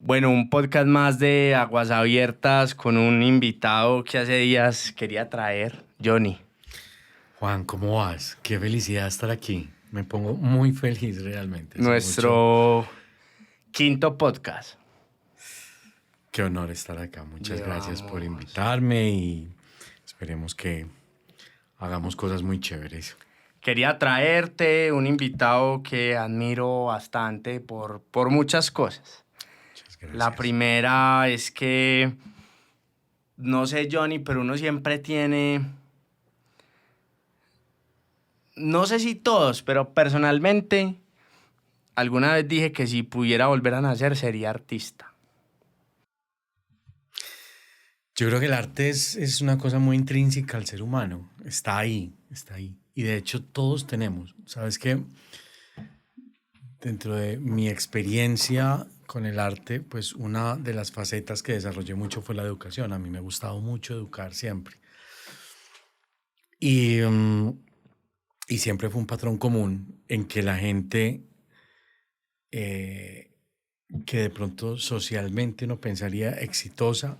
Bueno, un podcast más de Aguas Abiertas con un invitado que hace días quería traer, Johnny. Juan, ¿cómo vas? Qué felicidad estar aquí. Me pongo muy feliz realmente. Hace mucho. Nuestro quinto podcast. Qué honor estar acá. Muchas gracias por Llevamos. invitarme y esperemos que hagamos cosas muy chéveres. Quería traerte un invitado que admiro bastante por muchas cosas. Muchas La gracias. primera es que, no sé, Johnny, pero uno siempre tiene, no sé si todos, pero personalmente, alguna vez dije que si pudiera volver a nacer sería artista. Yo creo que el arte es una cosa muy intrínseca al ser humano. Está ahí, está ahí. Y de hecho todos tenemos. ¿Sabes qué? Dentro de mi experiencia con el arte, pues una de las facetas que desarrollé mucho fue la educación. A mí me ha gustado mucho educar siempre. Y, y siempre fue un patrón común en que la gente eh, que de pronto socialmente uno pensaría exitosa,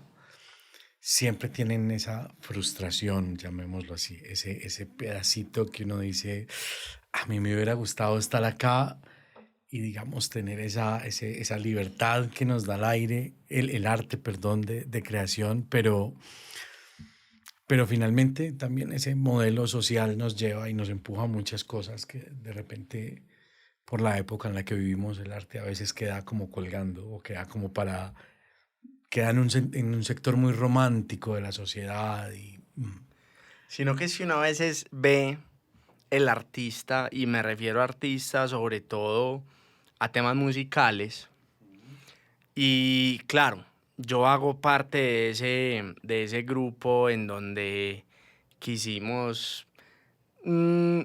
siempre tienen esa frustración, llamémoslo así, ese pedacito que uno dice, a mí me hubiera gustado estar acá y digamos tener esa libertad que nos da el aire, el arte, perdón, de creación, pero finalmente también ese modelo social nos lleva y nos empuja a muchas cosas que de repente por la época en la que vivimos el arte a veces queda como colgando o queda como para, queda en un sector muy romántico de la sociedad y Sino que si uno a veces ve el artista, y me refiero a artistas sobre todo a temas musicales, y claro, yo hago parte de ese grupo en donde quisimos, mm,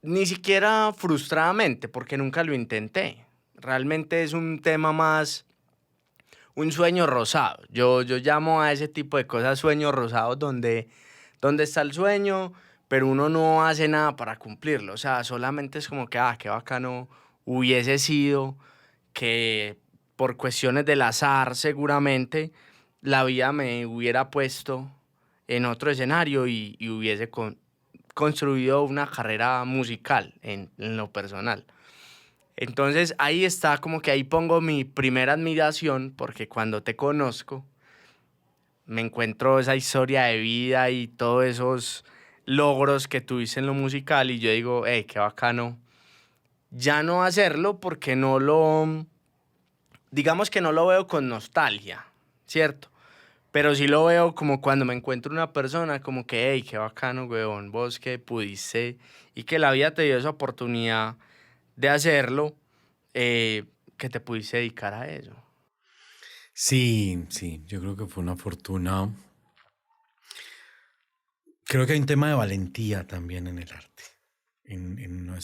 ni siquiera frustradamente, porque nunca lo intenté. Realmente es un tema más, un sueño rosado. Yo llamo a ese tipo de cosas sueños rosados donde está el sueño, pero uno no hace nada para cumplirlo. O sea, solamente es como que, qué bacano hubiese sido que por cuestiones del azar seguramente la vida me hubiera puesto en otro escenario y hubiese construido una carrera musical en lo personal. Entonces ahí está como que ahí pongo mi primera admiración porque cuando te conozco me encuentro esa historia de vida y todos esos logros que tuviste en lo musical y yo digo, hey, qué bacano. Ya no hacerlo porque no lo, digamos que no lo veo con nostalgia, ¿cierto? Pero sí lo veo como cuando me encuentro una persona como que, hey, qué bacano, weón, vos que pudiste y que la vida te dio esa oportunidad de hacerlo, que te pudiste dedicar a eso. sí, sí, yo creo que fue una fortuna. Creo que hay un tema de valentía también en el arte,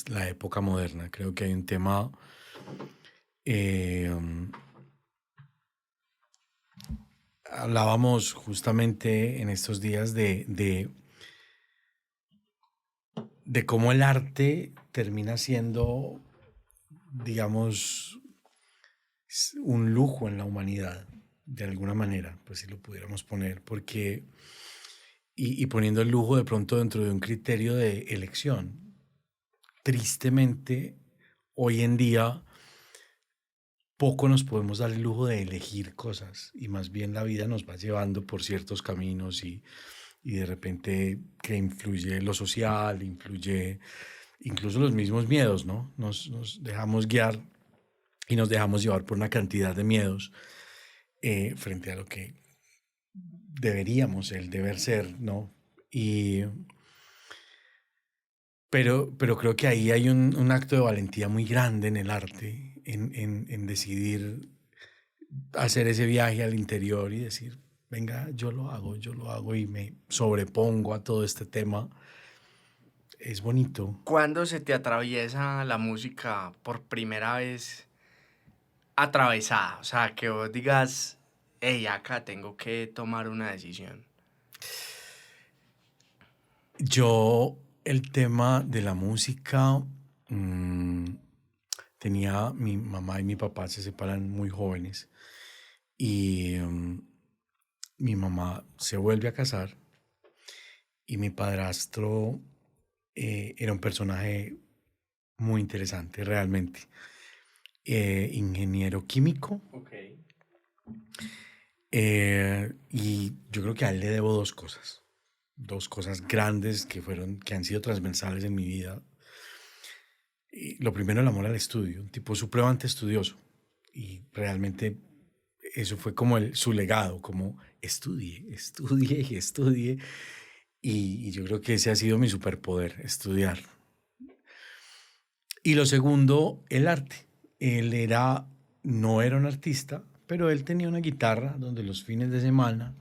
la época moderna. Creo que hay un tema, eh, um, hablábamos justamente en estos días de cómo el arte termina siendo, digamos, un lujo en la humanidad, de alguna manera, pues si lo pudiéramos poner, porque, y poniendo el lujo de pronto dentro de un criterio de elección. Tristemente, hoy en día, poco nos podemos dar el lujo de elegir cosas y más bien la vida nos va llevando por ciertos caminos y de repente que influye lo social, influye incluso los mismos miedos, ¿no? Nos dejamos guiar y nos dejamos llevar por una cantidad de miedos frente a lo que deberíamos, el deber ser, ¿no? Y, pero creo que ahí hay un acto de valentía muy grande en el arte, en decidir hacer ese viaje al interior y decir, venga, yo lo hago y me sobrepongo a todo este tema. Es bonito. ¿Cuándo se te atraviesa la música por primera vez atravesada? O sea, que vos digas, hey, acá tengo que tomar una decisión. Yo, el tema de la música, mmm, Mi mamá y mi papá se separan muy jóvenes y mi mamá se vuelve a casar y mi padrastro era un personaje muy interesante realmente. Ingeniero químico. Ok. Y yo creo que a él le debo dos cosas grandes que han sido transversales en mi vida. Y lo primero, el amor al estudio, un tipo supremamente estudioso. Y realmente eso fue como su legado, como estudie, estudie y estudie. Y yo creo que ese ha sido mi superpoder, estudiar. Y lo segundo, el arte. Él no era un artista, pero él tenía una guitarra donde los fines de semana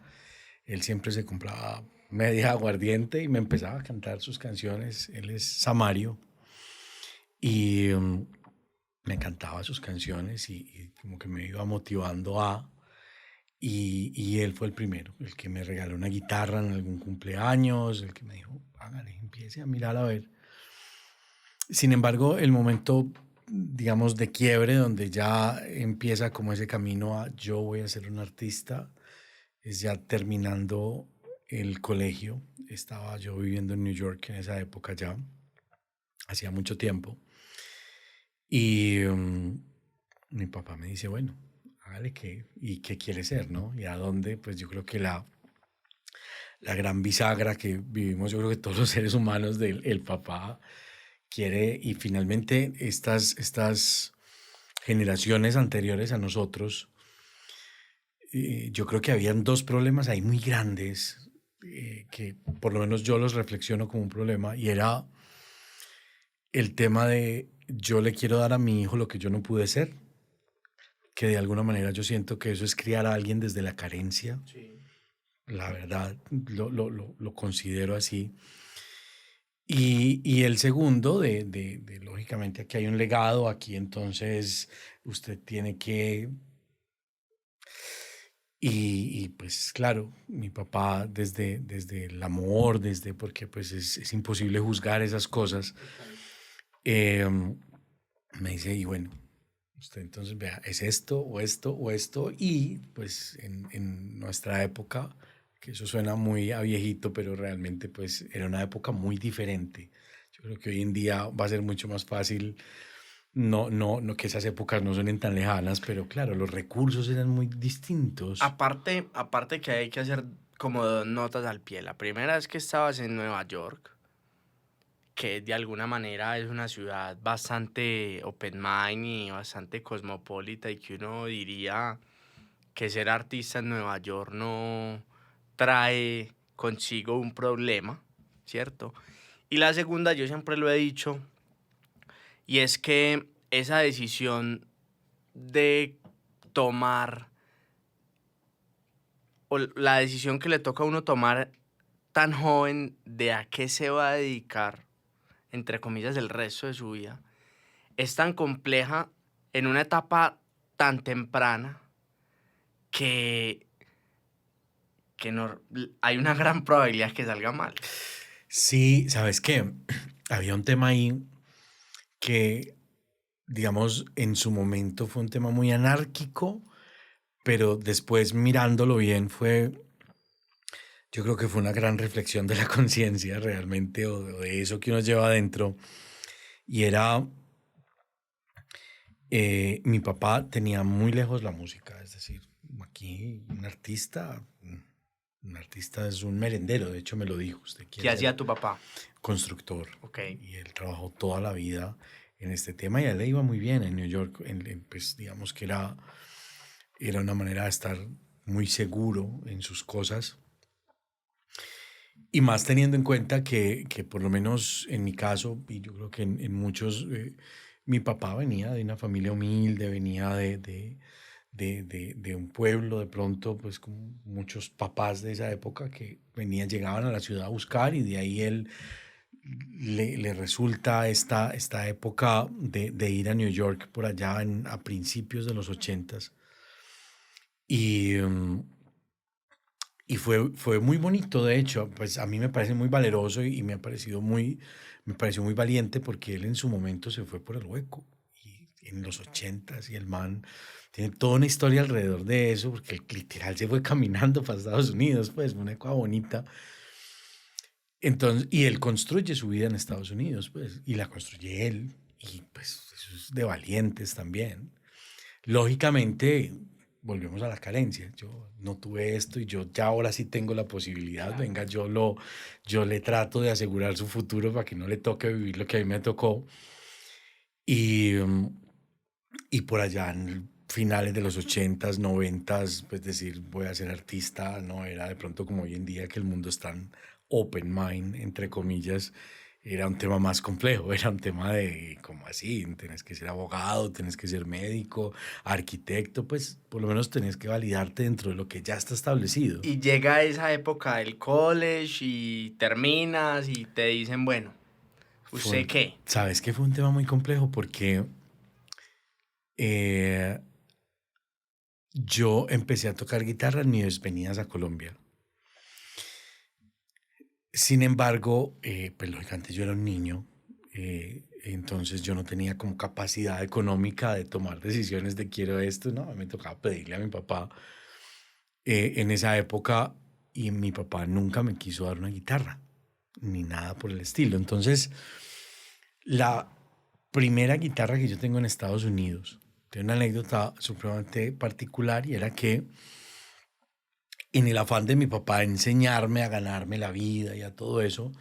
él siempre se compraba media aguardiente y me empezaba a cantar sus canciones. Él es samario y me cantaba sus canciones y como que me iba motivando a... Y él fue el primero, el que me regaló una guitarra en algún cumpleaños, el que me dijo, hágale, empiece a mirar a ver. Sin embargo, el momento, digamos, de quiebre, donde ya empieza como ese camino a yo voy a ser un artista, es ya terminando el colegio. Estaba yo viviendo en New York en esa época ya, hacía mucho tiempo. Y mi papá me dice, bueno, hágale qué quiere ser, ¿no? Y a dónde, pues yo creo que la gran bisagra que vivimos, yo creo que todos los seres humanos del el papá quiere, y finalmente estas generaciones anteriores a nosotros, yo creo que habían dos problemas ahí muy grandes, que por lo menos yo los reflexiono como un problema, y era el tema de yo le quiero dar a mi hijo lo que yo no pude ser, que de alguna manera yo siento que eso es criar a alguien desde la carencia. Sí. La verdad, lo considero así. Y el segundo, lógicamente aquí hay un legado, aquí entonces usted tiene que... Y pues claro, mi papá desde el amor, porque pues es imposible juzgar esas cosas, Total. eh, me dice, y bueno, usted entonces vea, es esto o esto o esto, y pues en nuestra época, que eso suena muy a viejito, pero realmente pues era una época muy diferente. Yo creo que hoy en día va a ser mucho más fácil, no que esas épocas no suenen tan lejanas, pero claro, los recursos eran muy distintos. Aparte que hay que hacer como dos notas al pie. La primera es que estabas en Nueva York, que de alguna manera es una ciudad bastante open mind y bastante cosmopolita, y que uno diría que ser artista en Nueva York no trae consigo un problema, ¿cierto? Y la segunda, yo siempre lo he dicho, y es que esa decisión de tomar, o la decisión que le toca a uno tomar tan joven de a qué se va a dedicar, entre comillas, el resto de su vida, es tan compleja en una etapa tan temprana que, que no, hay una gran probabilidad que salga mal. Sí, ¿sabes qué? Había un tema ahí que, digamos, en su momento fue un tema muy anárquico, pero después mirándolo bien yo creo que fue una gran reflexión de la conciencia realmente, o de eso que uno lleva adentro. Y era, mi papá tenía muy lejos la música, es decir, aquí un artista es un merendero, de hecho me lo dijo, usted ¿Qué quiere ser hacía tu papá? constructor. Ok. Y él trabajó toda la vida en este tema y a él le iba muy bien en New York, pues digamos que era una manera de estar muy seguro en sus cosas. Y más teniendo en cuenta que por lo menos en mi caso, y yo creo que en muchos, mi papá venía de una familia humilde, venía de un pueblo, de pronto, pues como muchos papás de esa época que venían, llegaban a la ciudad a buscar y de ahí él le resulta esta época de ir a New York por allá a principios de los 80s. Y, y fue muy bonito, de hecho, pues a mí me parece muy valeroso y me pareció muy valiente porque él en su momento se fue por el hueco y en los 80s y el man tiene toda una historia alrededor de eso, porque él literal se fue caminando para Estados Unidos, pues una cosa bonita. Entonces, y él construye su vida en Estados Unidos, pues, y la construye él, y pues eso es de valientes también. Lógicamente, volvemos a la carencia. Yo no tuve esto y yo ya ahora sí tengo la posibilidad. Venga, yo le trato de asegurar su futuro para que no le toque vivir lo que a mí me tocó. Y, y por allá en finales de los 80s, 90s, pues decir, voy a ser artista, no era de pronto como hoy en día que el mundo es tan open mind, entre comillas, era un tema más complejo, era un tema de, como así, tenés que ser abogado, tenés que ser médico, arquitecto, pues por lo menos tenés que validarte dentro de lo que ya está establecido. Y llega esa época del college y terminas y te dicen, bueno, ¿usted qué? ¿Sabes qué? Fue un tema muy complejo porque yo empecé a tocar guitarra en mis venidas a Colombia. Sin embargo, pues lógicamente yo era un niño, entonces yo no tenía como capacidad económica de tomar decisiones de quiero esto, no, me tocaba pedirle a mi papá en esa época y mi papá nunca me quiso dar una guitarra, ni nada por el estilo. Entonces, la primera guitarra que yo tengo en Estados Unidos, tiene una anécdota supremamente particular y era que en el afán de mi papá de enseñarme a ganarme la vida y a todo eso,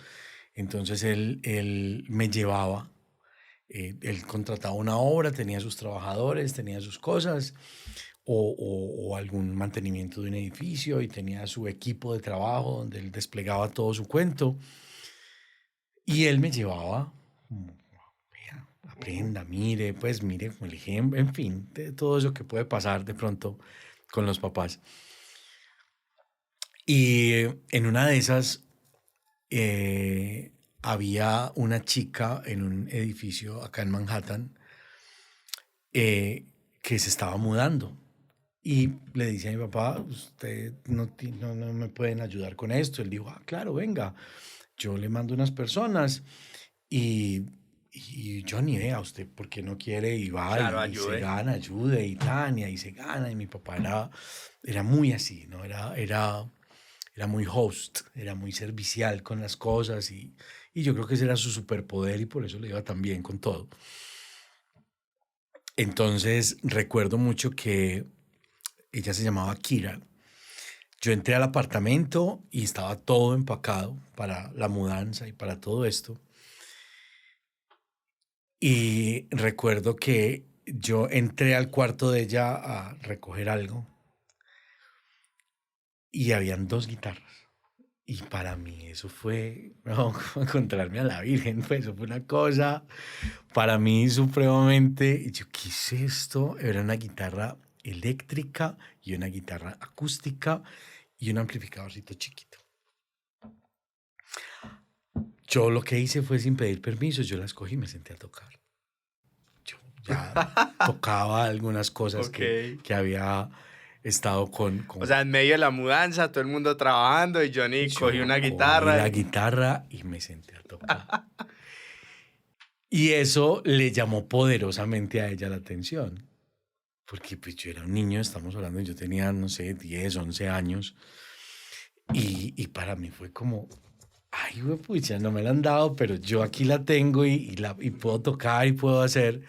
entonces él me llevaba, él contrataba una obra, tenía sus trabajadores, tenía sus cosas, o algún mantenimiento de un edificio y tenía su equipo de trabajo donde él desplegaba todo su cuento. Y él me llevaba, vea, aprenda, mire, pues mire, como el ejemplo, en fin, de todo eso que puede pasar de pronto con los papás. Y en una de esas había una chica en un edificio acá en Manhattan que se estaba mudando. Y le dice a mi papá, usted no me pueden ayudar con esto. Él dijo, ah, claro, venga, yo le mando unas personas y yo ni idea, usted por qué no quiere y va Claro, y se ayude. gana, ayude y Tania y se gana. Y mi papá era muy así, ¿no? Era muy host, era muy servicial con las cosas y yo creo que ese era su superpoder y por eso le iba tan bien con todo. Entonces recuerdo mucho que ella se llamaba Kira. Yo entré al apartamento y estaba todo empacado para la mudanza y para todo esto. Y recuerdo que yo entré al cuarto de ella a recoger algo y habían dos guitarras. Y para mí eso fue, no, encontrarme a la Virgen, pues eso fue una cosa para mí supremamente, y yo, ¿qué es esto? Era una guitarra eléctrica y una guitarra acústica y un amplificadorcito chiquito. Yo lo que hice fue sin pedir permiso, yo las cogí y me senté a tocar. Yo ya tocaba algunas cosas Ok. que había estado O sea, en medio de la mudanza, todo el mundo trabajando y Johnny cogió yo una cogí guitarra. la guitarra y me senté a tocar. Y eso le llamó poderosamente a ella la atención. Porque pues yo era un niño, estamos hablando, yo tenía, no sé, 10, 11 años. Y para mí fue como, ay, güey, pucha, no me la han dado, pero yo aquí la tengo y puedo tocar y puedo hacer.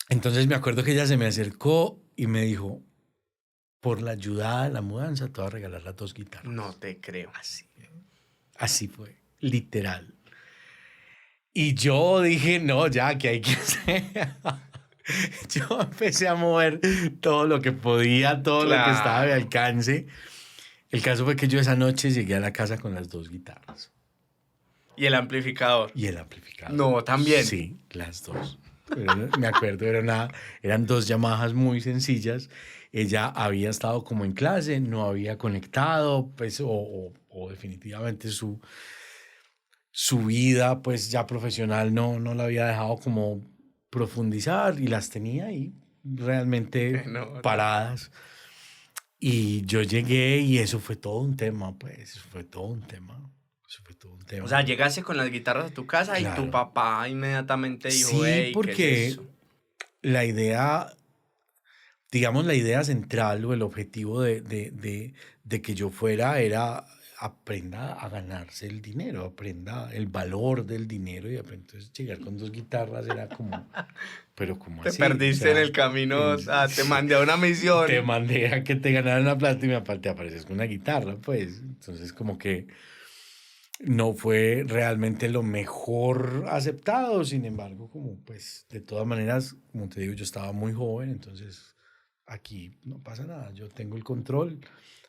Entonces me acuerdo que ella se me acercó y me dijo, por la ayuda a la mudanza, te voy a regalar las dos guitarras. No te creo. Así fue, literal. Y yo dije, no, ya, ¿qué hay que hacer? Yo empecé a mover todo lo que podía, todo lo que estaba a mi Claro. alcance. El caso fue que yo esa noche llegué a la casa con las dos guitarras. ¿Y el amplificador? Y el amplificador. No, también. Sí, las dos. Pero me acuerdo, eran dos Yamahas muy sencillas. Ella había estado como en clase, no había conectado, pues, o definitivamente su vida, pues, ya profesional no la había dejado como profundizar y las tenía ahí realmente No, paradas. Y yo llegué y eso fue todo un tema, pues, fue todo un tema. Eso fue todo un O tema. sea, llegaste con las guitarras a tu casa y tu Claro. papá inmediatamente dijo, Sí, hey, ¿qué es porque eso? la idea, digamos, la idea central o el objetivo de que yo fuera era aprenda a ganarse el dinero, aprenda el valor del dinero y entonces llegar con 2 guitarras era como, pero como Te así, o perdiste en sea, el camino, te mandé a una te misión. mandé a que te ganaran la plata y me te apareces con una guitarra, pues, entonces como que no fue realmente lo mejor aceptado, sin embargo, como pues de todas maneras, como te digo, yo estaba muy joven, entonces aquí no pasa nada, yo tengo el control,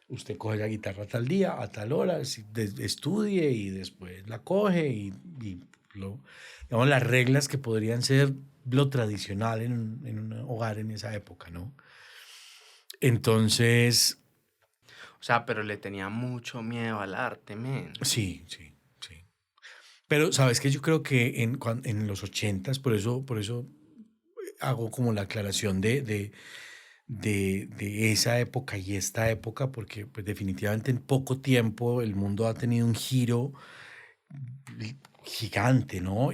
usted coge la guitarra a tal día, a tal hora, estudie y después la coge y digamos, las reglas que podrían ser lo tradicional en un hogar en esa época, ¿no? Entonces, O sea, pero le tenía mucho miedo al arte, men. sí, sí, sí. Pero, ¿sabes qué? Yo creo que en los ochentas, por eso hago como la aclaración de esa época y esta época, porque pues, definitivamente en poco tiempo el mundo ha tenido un giro gigante, ¿no?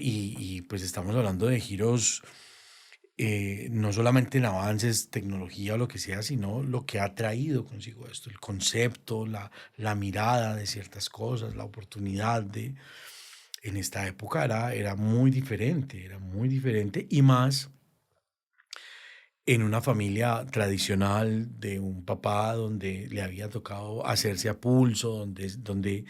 Pues estamos hablando de giros no solamente en avances, tecnología o lo que sea, sino lo que ha traído consigo esto, el concepto, la mirada de ciertas cosas, la oportunidad de en esta época era muy diferente y más en una familia tradicional de un papá donde le había tocado hacerse a pulso, donde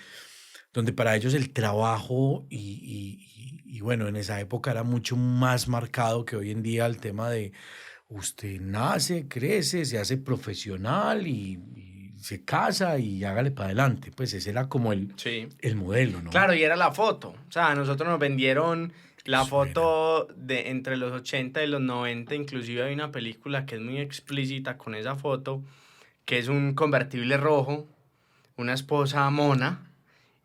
para ellos el trabajo y bueno, en esa época era mucho más marcado que hoy en día el tema de usted nace, crece, se hace profesional y se casa y hágale para adelante. Pues ese era como Sí. el modelo, ¿no? Claro, y era la foto. O sea, a nosotros nos vendieron la Eso era. foto de entre los 80 y los 90. Inclusive hay una película que es muy explícita con esa foto, que es un convertible rojo, una esposa mona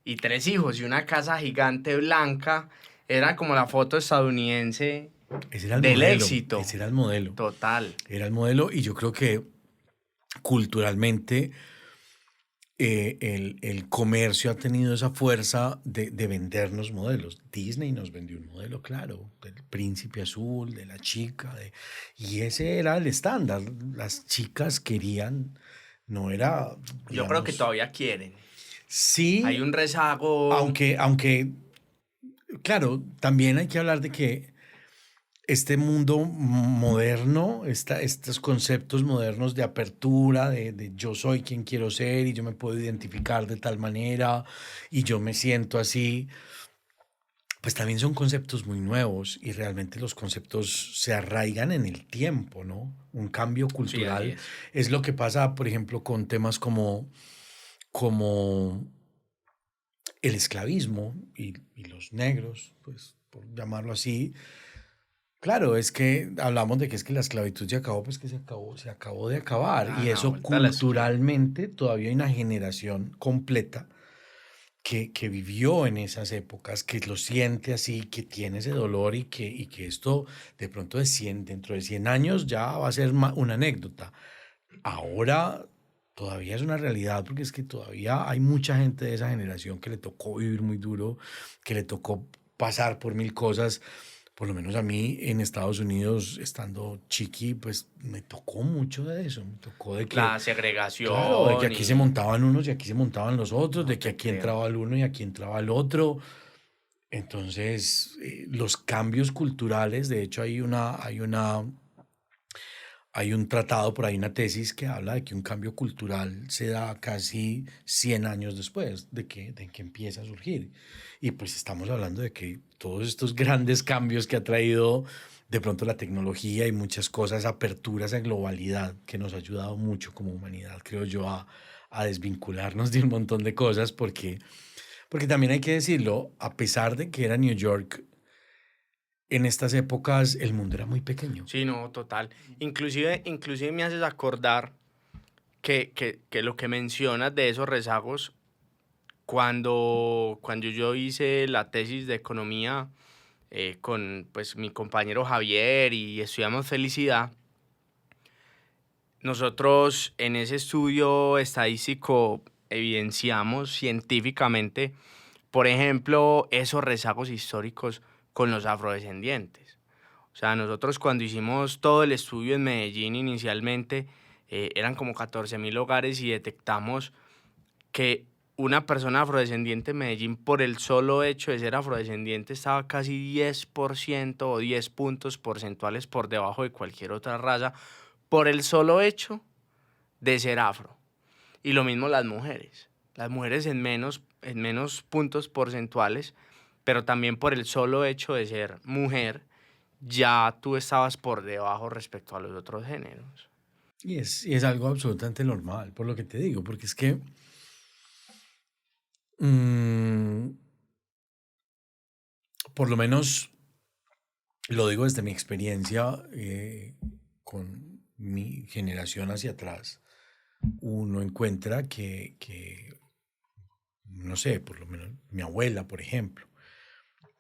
y 3 hijos y una casa gigante blanca. Era como la foto estadounidense Ese era el del modelo, éxito ese era el modelo. total. Era el modelo y yo creo que culturalmente el comercio ha tenido esa fuerza de vendernos modelos. Disney nos vendió un modelo, claro, del príncipe azul, de la chica, y ese era el estándar. Las chicas querían, no era, Yo creo que digamos, todavía quieren. Hay sí, un rezago. aunque, claro, también hay que hablar de que este mundo moderno, estos conceptos modernos de apertura, de yo soy quien quiero ser y yo me puedo identificar de tal manera y yo me siento así, pues también son conceptos muy nuevos y realmente los conceptos se arraigan en el tiempo, ¿no? Un cambio Sí, así cultural es. es lo que pasa, por ejemplo, con temas como el esclavismo y los negros, pues por llamarlo así. Claro, es que hablamos de que es que la esclavitud ya acabó, pues que se acabó de acabar. A Y la eso vuelta de la esquina. culturalmente todavía hay una generación completa que vivió en esas épocas, que lo siente así, que tiene ese dolor y que esto de pronto dentro de 100 años ya va a ser una anécdota. Ahora todavía es una realidad porque es que todavía hay mucha gente de esa generación que le tocó vivir muy duro, que le tocó pasar por mil cosas. Por lo menos a mí en Estados Unidos, estando chiqui, pues me tocó mucho de eso. Me tocó de que, La claro, de que segregación aquí se y montaban unos y aquí se montaban los otros, no de que te aquí creo. entraba el uno y aquí entraba el otro. Entonces, los cambios culturales, de hecho, hay un tratado por ahí, una tesis que habla de que un cambio cultural se da casi 100 años después de que empieza a surgir. Y pues estamos hablando de que todos estos grandes cambios que ha traído de pronto la tecnología y muchas cosas, aperturas a globalidad, que nos ha ayudado mucho como humanidad, creo yo, a desvincularnos de un montón de cosas, porque también hay que decirlo, a pesar de que era New York, en estas épocas el mundo era muy pequeño. Sí, no, total. Inclusive me haces acordar que lo que mencionas de esos rezagos, cuando yo hice la tesis de economía con pues, mi compañero Javier y estudiamos felicidad, nosotros en ese estudio estadístico evidenciamos científicamente por ejemplo, esos rezagos históricos con los afrodescendientes. O sea, nosotros cuando hicimos todo el estudio en Medellín inicialmente, eran como 14.000 hogares y detectamos que una persona afrodescendiente en Medellín, por el solo hecho de ser afrodescendiente, estaba casi 10% o 10 puntos porcentuales por debajo de cualquier otra raza, por el solo hecho de ser afro. Y lo mismo las mujeres. Las mujeres en menos puntos porcentuales, pero también por el solo hecho de ser mujer, ya tú estabas por debajo respecto a los otros géneros. Y es algo absolutamente normal, por lo que te digo, porque es que por lo menos lo digo desde mi experiencia con mi generación hacia atrás, uno encuentra que, no sé, por lo menos mi abuela, por ejemplo,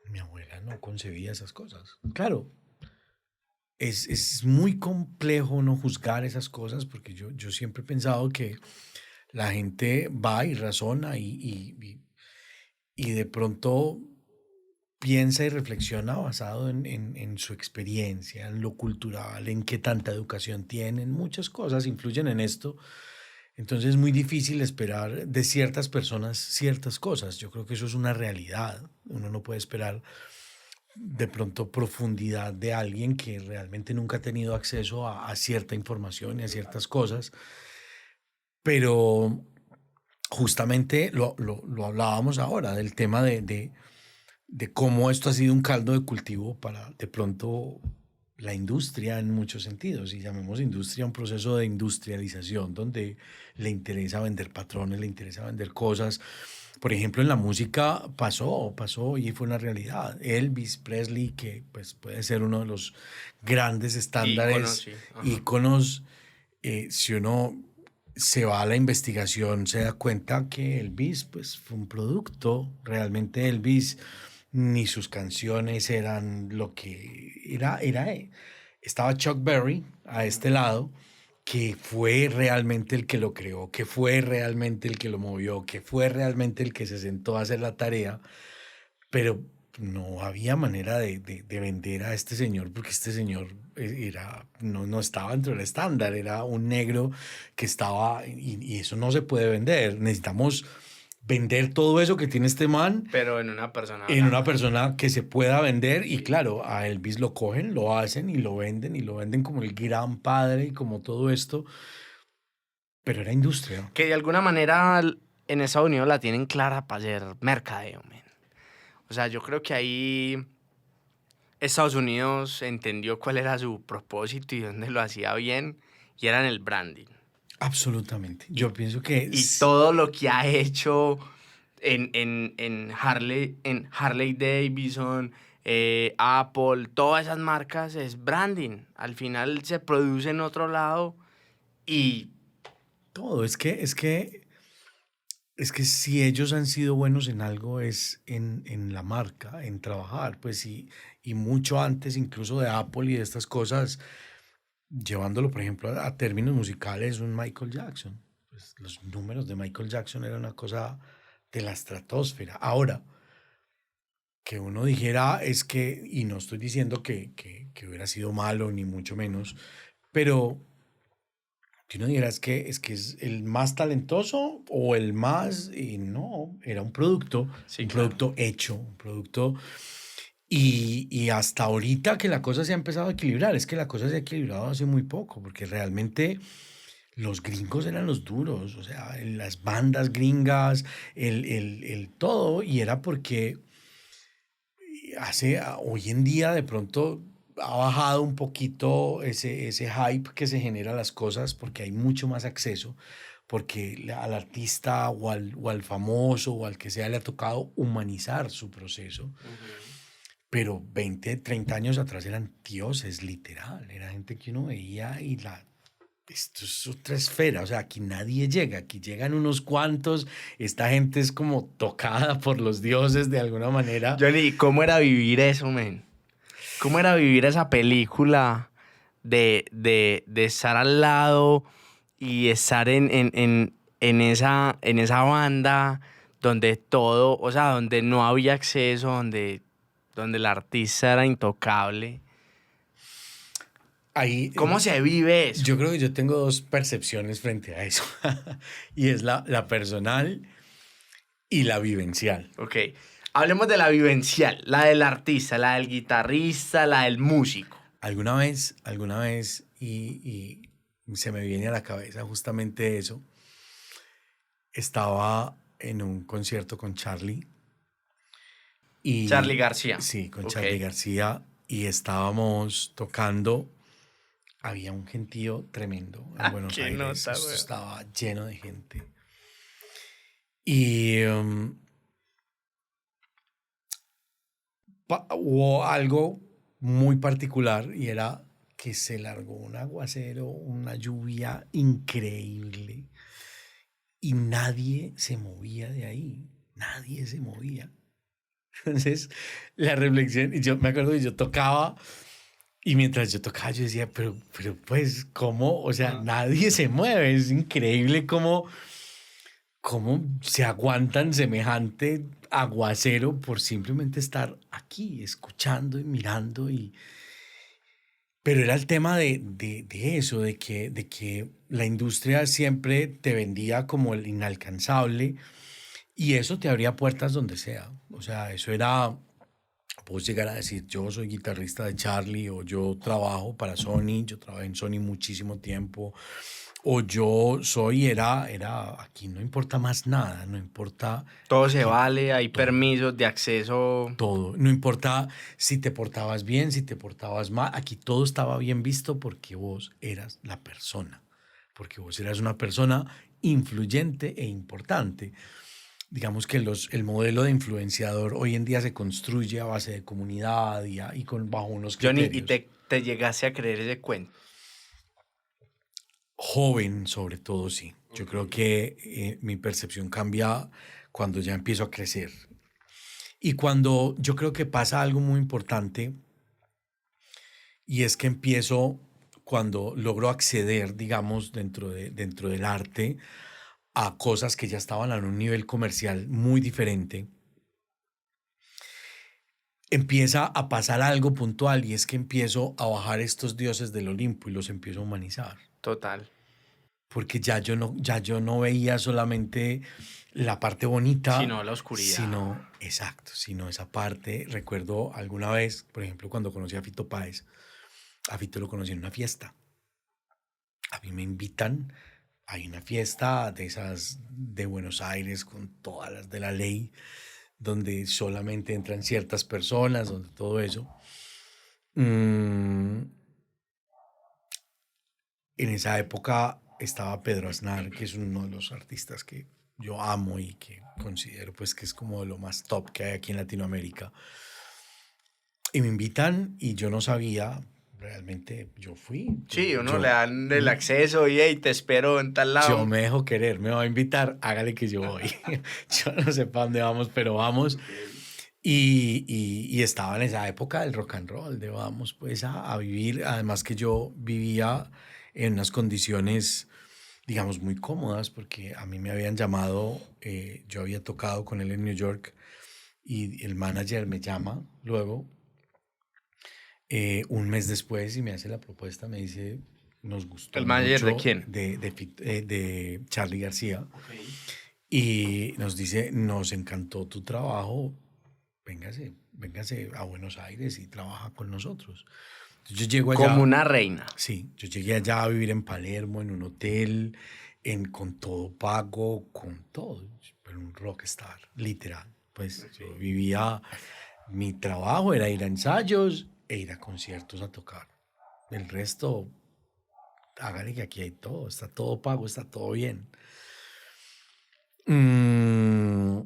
mi abuela no concebía esas cosas. Claro, es muy complejo no juzgar esas cosas porque yo siempre he pensado que la gente va y razona y de pronto piensa y reflexiona basado en su experiencia, en lo cultural, en qué tanta educación tienen, muchas cosas influyen en esto. Entonces es muy difícil esperar de ciertas personas ciertas cosas. Yo creo que eso es una realidad. Uno no puede esperar de pronto profundidad de alguien que realmente nunca ha tenido acceso a cierta información y a ciertas cosas. Pero justamente lo hablábamos ahora, del tema de cómo esto ha sido un caldo de cultivo para de pronto la industria en muchos sentidos, y llamemos industria un proceso de industrialización donde le interesa vender patrones, le interesa vender cosas. Por ejemplo, en la música pasó y fue una realidad. Elvis Presley, que pues puede ser uno de los grandes Íconos, estándares, sí. Ajá. íconos, si uno se va a la investigación, se da cuenta que Elvis pues, fue un producto. Realmente Elvis ni sus canciones eran lo que estaba Chuck Berry a este lado, que fue realmente el que lo creó, que fue realmente el que lo movió, que fue realmente el que se sentó a hacer la tarea, pero no había manera de vender a este señor porque este señor no estaba dentro del estándar, era un negro que estaba, y eso no se puede vender. Necesitamos vender todo eso que tiene este man Pero en una persona en una blanca. persona que se pueda vender. Y Sí. claro, a Elvis lo cogen, lo hacen y lo venden como el gran padre y como todo esto, pero era industria. Que de alguna manera en Estados Unidos la tienen clara para hacer mercadeo, men. O sea, yo creo que ahí Estados Unidos entendió cuál era su propósito y dónde lo hacía bien, y era en el branding. Absolutamente. Y, Yo pienso que y todo lo que ha hecho en Harley Davidson, Apple, todas esas marcas es branding. Al final se produce en otro lado y todo, es que si ellos han sido buenos en algo es en la marca, en trabajar, pues y mucho antes incluso de Apple y de estas cosas, llevándolo, por ejemplo, a términos musicales, un Michael Jackson. Pues los números de Michael Jackson eran una cosa de la estratosfera. Ahora, que uno dijera es que, y no estoy diciendo que hubiera sido malo, ni mucho menos, pero que uno dijera es que es el más talentoso o el más, y no, era sí, un claro. producto hecho, un producto. Y hasta ahorita que la cosa se ha empezado a equilibrar, es que la cosa se ha equilibrado hace muy poco, porque realmente los gringos eran los duros, o sea, en las bandas gringas, el todo, y era porque hoy en día de pronto ha bajado un poquito ese hype que se genera a las cosas porque hay mucho más acceso, porque al artista o al famoso o al que sea le ha tocado humanizar su proceso. Ujú. Pero 20, 30 años atrás eran dioses, literal. Era gente que uno veía esto es otra esfera. O sea, aquí nadie llega, aquí llegan unos cuantos. Esta gente es como tocada por los dioses de alguna manera. Johnny, ¿cómo era vivir eso, men? ¿Cómo era vivir esa película de estar al lado y estar en esa banda donde todo, o sea, donde no había acceso, donde el artista era intocable. Ahí, ¿Cómo se vive eso? yo creo que yo tengo dos percepciones frente a eso. Y es la personal y la vivencial. Ok, hablemos de la vivencial, la del artista, la del guitarrista, la del músico. Alguna vez, y se me viene a la cabeza justamente eso, estaba en un concierto con Charly. Charly García. Sí, con Ok. Charly García. Y estábamos tocando. Había un gentío tremendo en Buenos Qué Aires. nota, Esto güey. estaba lleno de gente. Y hubo algo muy particular y era que se largó un aguacero, una lluvia increíble y nadie se movía de ahí. Nadie se movía. Entonces, la reflexión, y yo me acuerdo que yo tocaba. Y mientras yo tocaba, yo decía, pero pues, ¿cómo? O sea, nadie se mueve. Es increíble cómo se aguantan semejante aguacero por simplemente estar aquí, escuchando y mirando. Pero era el tema de eso, de que la industria siempre te vendía como el inalcanzable y eso te abría puertas donde sea. O sea, eso era. Puedo llegar a decir, yo soy guitarrista de Charly, o yo trabajo para Sony, yo trabajé en Sony muchísimo tiempo, o yo aquí no importa más nada, no importa Todo se aquí vale, hay todo, permisos de acceso. todo, no importa si te portabas bien, si te portabas mal, aquí todo estaba bien visto porque vos eras la persona, porque vos eras una persona influyente e importante. Digamos que el modelo de influenciador hoy en día se construye a base de comunidad bajo unos Johnny, ¿y criterios. te llegaste a creer ese cuento? Joven, sobre todo, sí. Yo creo que mi percepción cambia cuando ya empiezo a crecer. Y cuando yo creo que pasa algo muy importante, y es que cuando logro acceder, digamos, dentro del arte, a cosas que ya estaban a un nivel comercial muy diferente, empieza a pasar algo puntual y es que empiezo a bajar estos dioses del Olimpo y los empiezo a humanizar. Total. Porque ya yo no veía solamente la parte bonita, Sino la oscuridad. sino esa parte. Recuerdo alguna vez, por ejemplo, cuando conocí a Fito Páez, a Fito lo conocí en una fiesta. A mí me invitan, hay una fiesta de esas de Buenos Aires con todas las de la ley, donde solamente entran ciertas personas, donde todo eso. Mm, en esa época estaba Pedro Aznar, que es uno de los artistas que yo amo y que considero pues que es como lo más top que hay aquí en Latinoamérica. Y me invitan y yo no sabía, realmente yo fui. Sí, uno le Yo, dan el acceso y hey, te espero en tal yo lado. me dejo querer, me va a invitar, hágale que yo voy. Yo no sé para dónde vamos, pero vamos. Y estaba en esa época del rock and roll, de vamos pues a vivir, además que yo vivía en unas condiciones, digamos, muy cómodas, porque a mí me habían llamado, yo había tocado con él en New York y el manager me llama luego, un mes después y me hace la propuesta, me dice, nos gustó ¿El manager de mucho quién? de Charly García Ok. y nos dice, nos encantó tu trabajo, véngase a Buenos Aires y trabaja con nosotros. Entonces yo llego Como allá, una reina. sí, yo llegué allá a vivir en Palermo, en un hotel, con todo pago, con todo, pero un rockstar, literal. Pues yo vivía, mi trabajo era ir a ensayos e ir a conciertos a tocar. El resto, hágale que aquí hay todo, está todo pago, está todo bien. Mm,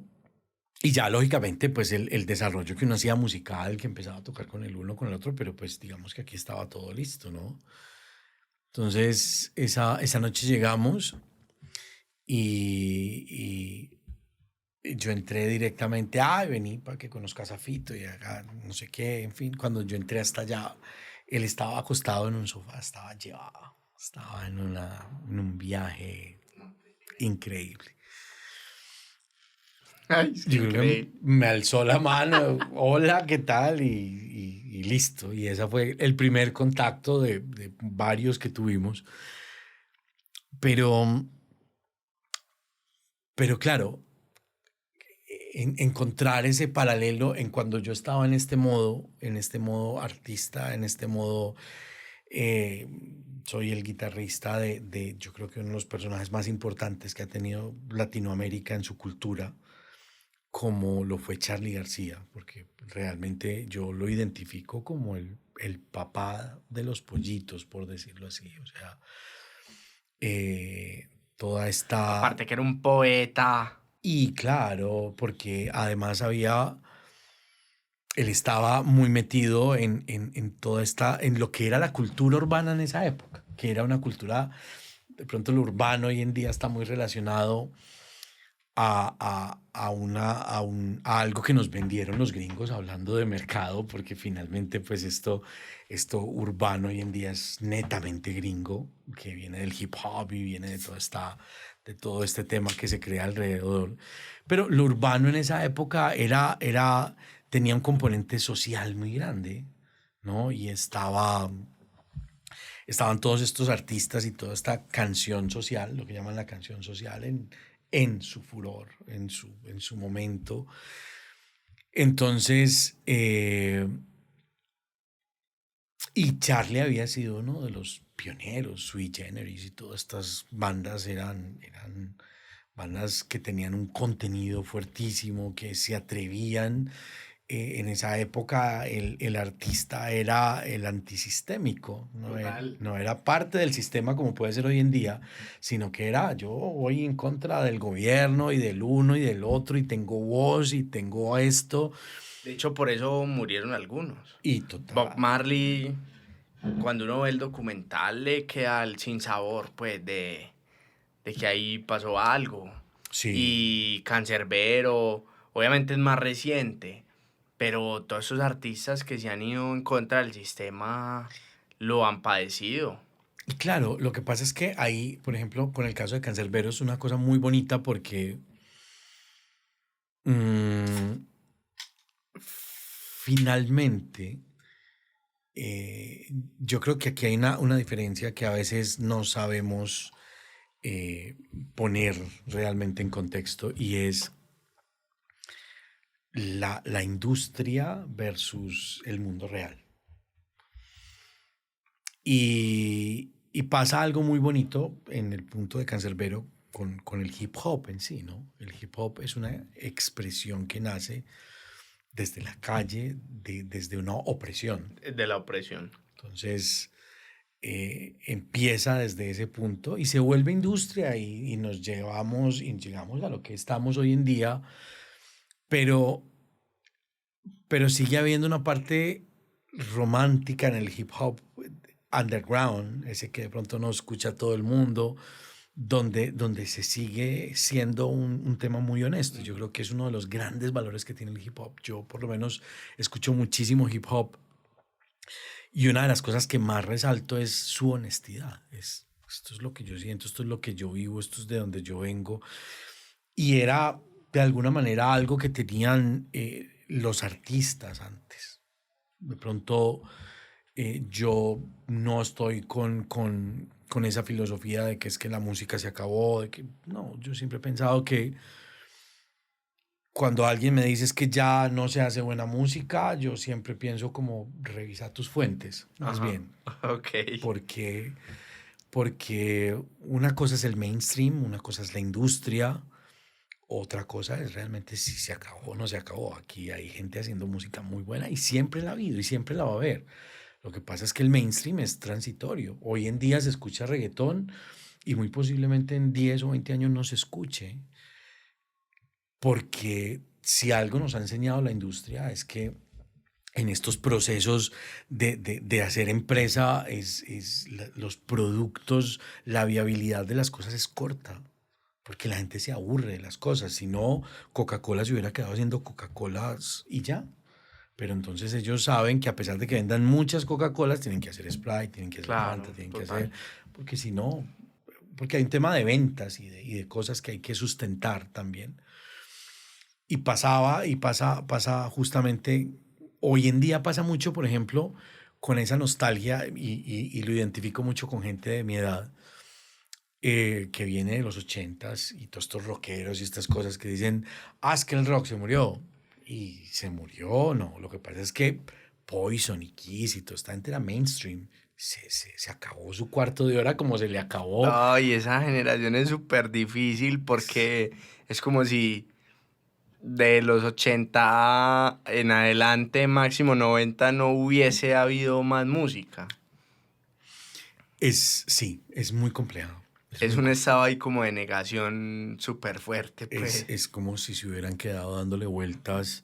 y ya lógicamente, pues el desarrollo que uno hacía musical, que empezaba a tocar con el uno, con el otro, pero pues digamos que aquí estaba todo listo, ¿no? Entonces, esa noche llegamos y yo entré directamente, ay, vení para que conozcas a Fito y haga no sé qué, en fin, cuando yo entré hasta allá, él estaba acostado en un sofá, estaba llevado, estaba en un viaje increíble. Ay, es Yo creo que increíble. me alzó la mano, hola, ¿qué tal? Y listo. Y ese fue el primer contacto de varios que tuvimos. Pero, pero claro, encontrar ese paralelo en cuando yo estaba en este modo artista, en este modo, eh, soy el guitarrista yo creo que uno de los personajes más importantes que ha tenido Latinoamérica en su cultura, como lo fue Charly García, porque realmente yo lo identifico como el papá de los pollitos, por decirlo así. O sea, toda esta... Aparte que era un poeta. Y claro, porque además él estaba muy metido en toda esta, en lo que era la cultura urbana en esa época, que era una cultura, de pronto lo urbano hoy en día está muy relacionado a algo que nos vendieron los gringos hablando de mercado, porque finalmente pues esto urbano hoy en día es netamente gringo, que viene del hip hop y viene de todo este tema que se crea alrededor. Pero lo urbano en esa época tenía un componente social muy grande, ¿no? Y estaban todos estos artistas y toda esta canción social, lo que llaman la canción social, en su furor, en su momento. Entonces, y Charlie había sido uno de los pioneros, Sui Generis y todas estas bandas eran bandas que tenían un contenido fuertísimo, que se atrevían. En esa época el artista era el antisistémico, Total. no era parte del sistema como puede ser hoy en día, sino que era yo voy en contra del gobierno y del uno y del otro y tengo voz y tengo esto De hecho, por eso murieron algunos. y Bob total. Marley, cuando uno ve el documental, le queda el sinsabor, pues, de que ahí pasó algo. Sí, Y Cancerbero, obviamente es más reciente, pero todos esos artistas que se han ido en contra del sistema lo han padecido. y claro, lo que pasa es que ahí, por ejemplo, con el caso de Cancerbero es una cosa muy bonita porque mm, finalmente eh, yo creo que aquí hay una diferencia que a veces no sabemos eh, poner realmente en contexto y es la industria versus el mundo real. Y pasa algo muy bonito en el punto de Cancerbero con el hip hop en sí, ¿no? El hip hop es una expresión que nace desde la calle, desde una opresión. De la opresión. Entonces, empieza desde ese punto y se vuelve industria y y llegamos a lo que estamos hoy en día, pero, pero sigue habiendo una parte romántica en el hip hop underground, ese que de pronto no escucha todo el mundo, donde se sigue siendo un tema muy honesto. Yo creo que es uno de los grandes valores que tiene el hip hop. Yo por lo menos escucho muchísimo hip hop y una de las cosas que más resalto es su honestidad. Esto es lo que yo siento, esto es lo que yo vivo, esto es de donde yo vengo. Y era de alguna manera algo que tenían los artistas antes. De pronto yo no estoy con esa filosofía de que es que la música se acabó, de que no, yo siempre he pensado que cuando alguien me dice es que ya no se hace buena música, yo siempre pienso como revisa tus fuentes, más Ajá. bien, Ok. porque, porque una cosa es el mainstream, una cosa es la industria, otra cosa es realmente si se acabó o no se acabó. Aquí hay gente haciendo música muy buena y siempre la ha habido y siempre la va a haber. Lo que pasa es que el mainstream es transitorio. Hoy en día se escucha reggaetón y muy posiblemente en 10 o 20 años no se escuche, porque si algo nos ha enseñado la industria es que en estos procesos de hacer empresa, los productos, la viabilidad de las cosas es corta, porque la gente se aburre de las cosas. Si no, Coca-Cola se hubiera quedado haciendo Coca-Colas y ya. Pero entonces ellos saben que a pesar de que vendan muchas Coca-Colas, tienen que hacer Sprite, tienen que hacer Fanta, Claro, tienen que hacer, total. porque si no, porque hay un tema de ventas y de cosas que hay que sustentar también. Y pasa justamente, hoy en día pasa mucho, por ejemplo, con esa nostalgia, y lo identifico mucho con gente de mi edad, que viene de los ochentas y todos estos rockeros y estas cosas que dicen, es que el rock se murió. Y se murió, no. Lo que pasa es que Poison y Kiss y toda esta gente era mainstream. Se acabó su cuarto de hora como se le acabó. Ay, esa generación es súper difícil porque es como si de los 80 en adelante, máximo 90, no hubiese habido más música. Sí, es muy complejo. Es Es muy un complejo. estado ahí como de negación súper fuerte, pues. Es como si se hubieran quedado dándole vueltas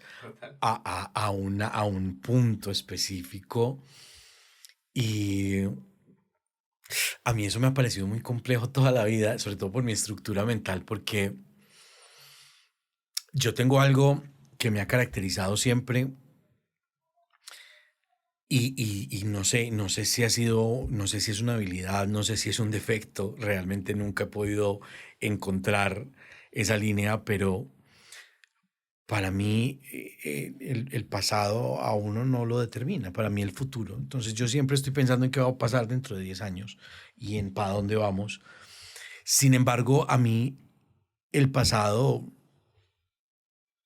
a un punto específico. Y a mí eso me ha parecido muy complejo toda la vida, sobre todo por mi estructura mental, porque yo tengo algo que me ha caracterizado siempre, y no sé si ha sido, no sé si es una habilidad, no sé si es un defecto, realmente nunca he podido encontrar esa línea, pero para mí el pasado a uno no lo determina, para mí el futuro. Entonces yo siempre estoy pensando en qué va a pasar dentro de 10 años y en para dónde vamos. Sin embargo, a mí el pasado,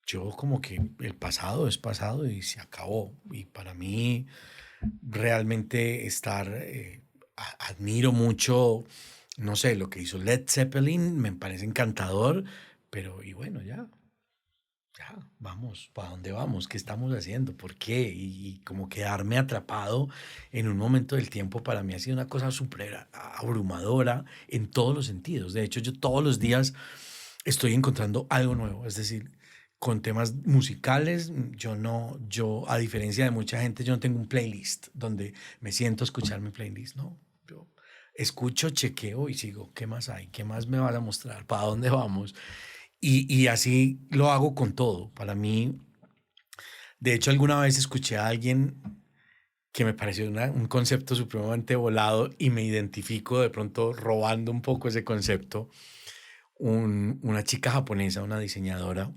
yo como que el pasado es pasado y se acabó. Y para mí realmente admiro mucho, no sé, lo que hizo Led Zeppelin, me parece encantador, pero y bueno, ya, vamos, ¿para dónde vamos? ¿Qué estamos haciendo? ¿Por qué? Y como quedarme atrapado en un momento del tiempo para mí ha sido una cosa súper abrumadora en todos los sentidos. De hecho, yo todos los días estoy encontrando algo nuevo, es decir, con temas musicales, yo, a diferencia de mucha gente, yo no tengo un playlist donde me siento a escuchar mi playlist, no. Yo escucho, chequeo y sigo, ¿qué más hay? ¿Qué más me vas a mostrar? ¿Para dónde vamos? Y así lo hago con todo. Para mí, de hecho, alguna vez escuché a alguien que me pareció un concepto supremamente volado y me identifico de pronto robando un poco ese concepto. Una chica japonesa, una diseñadora,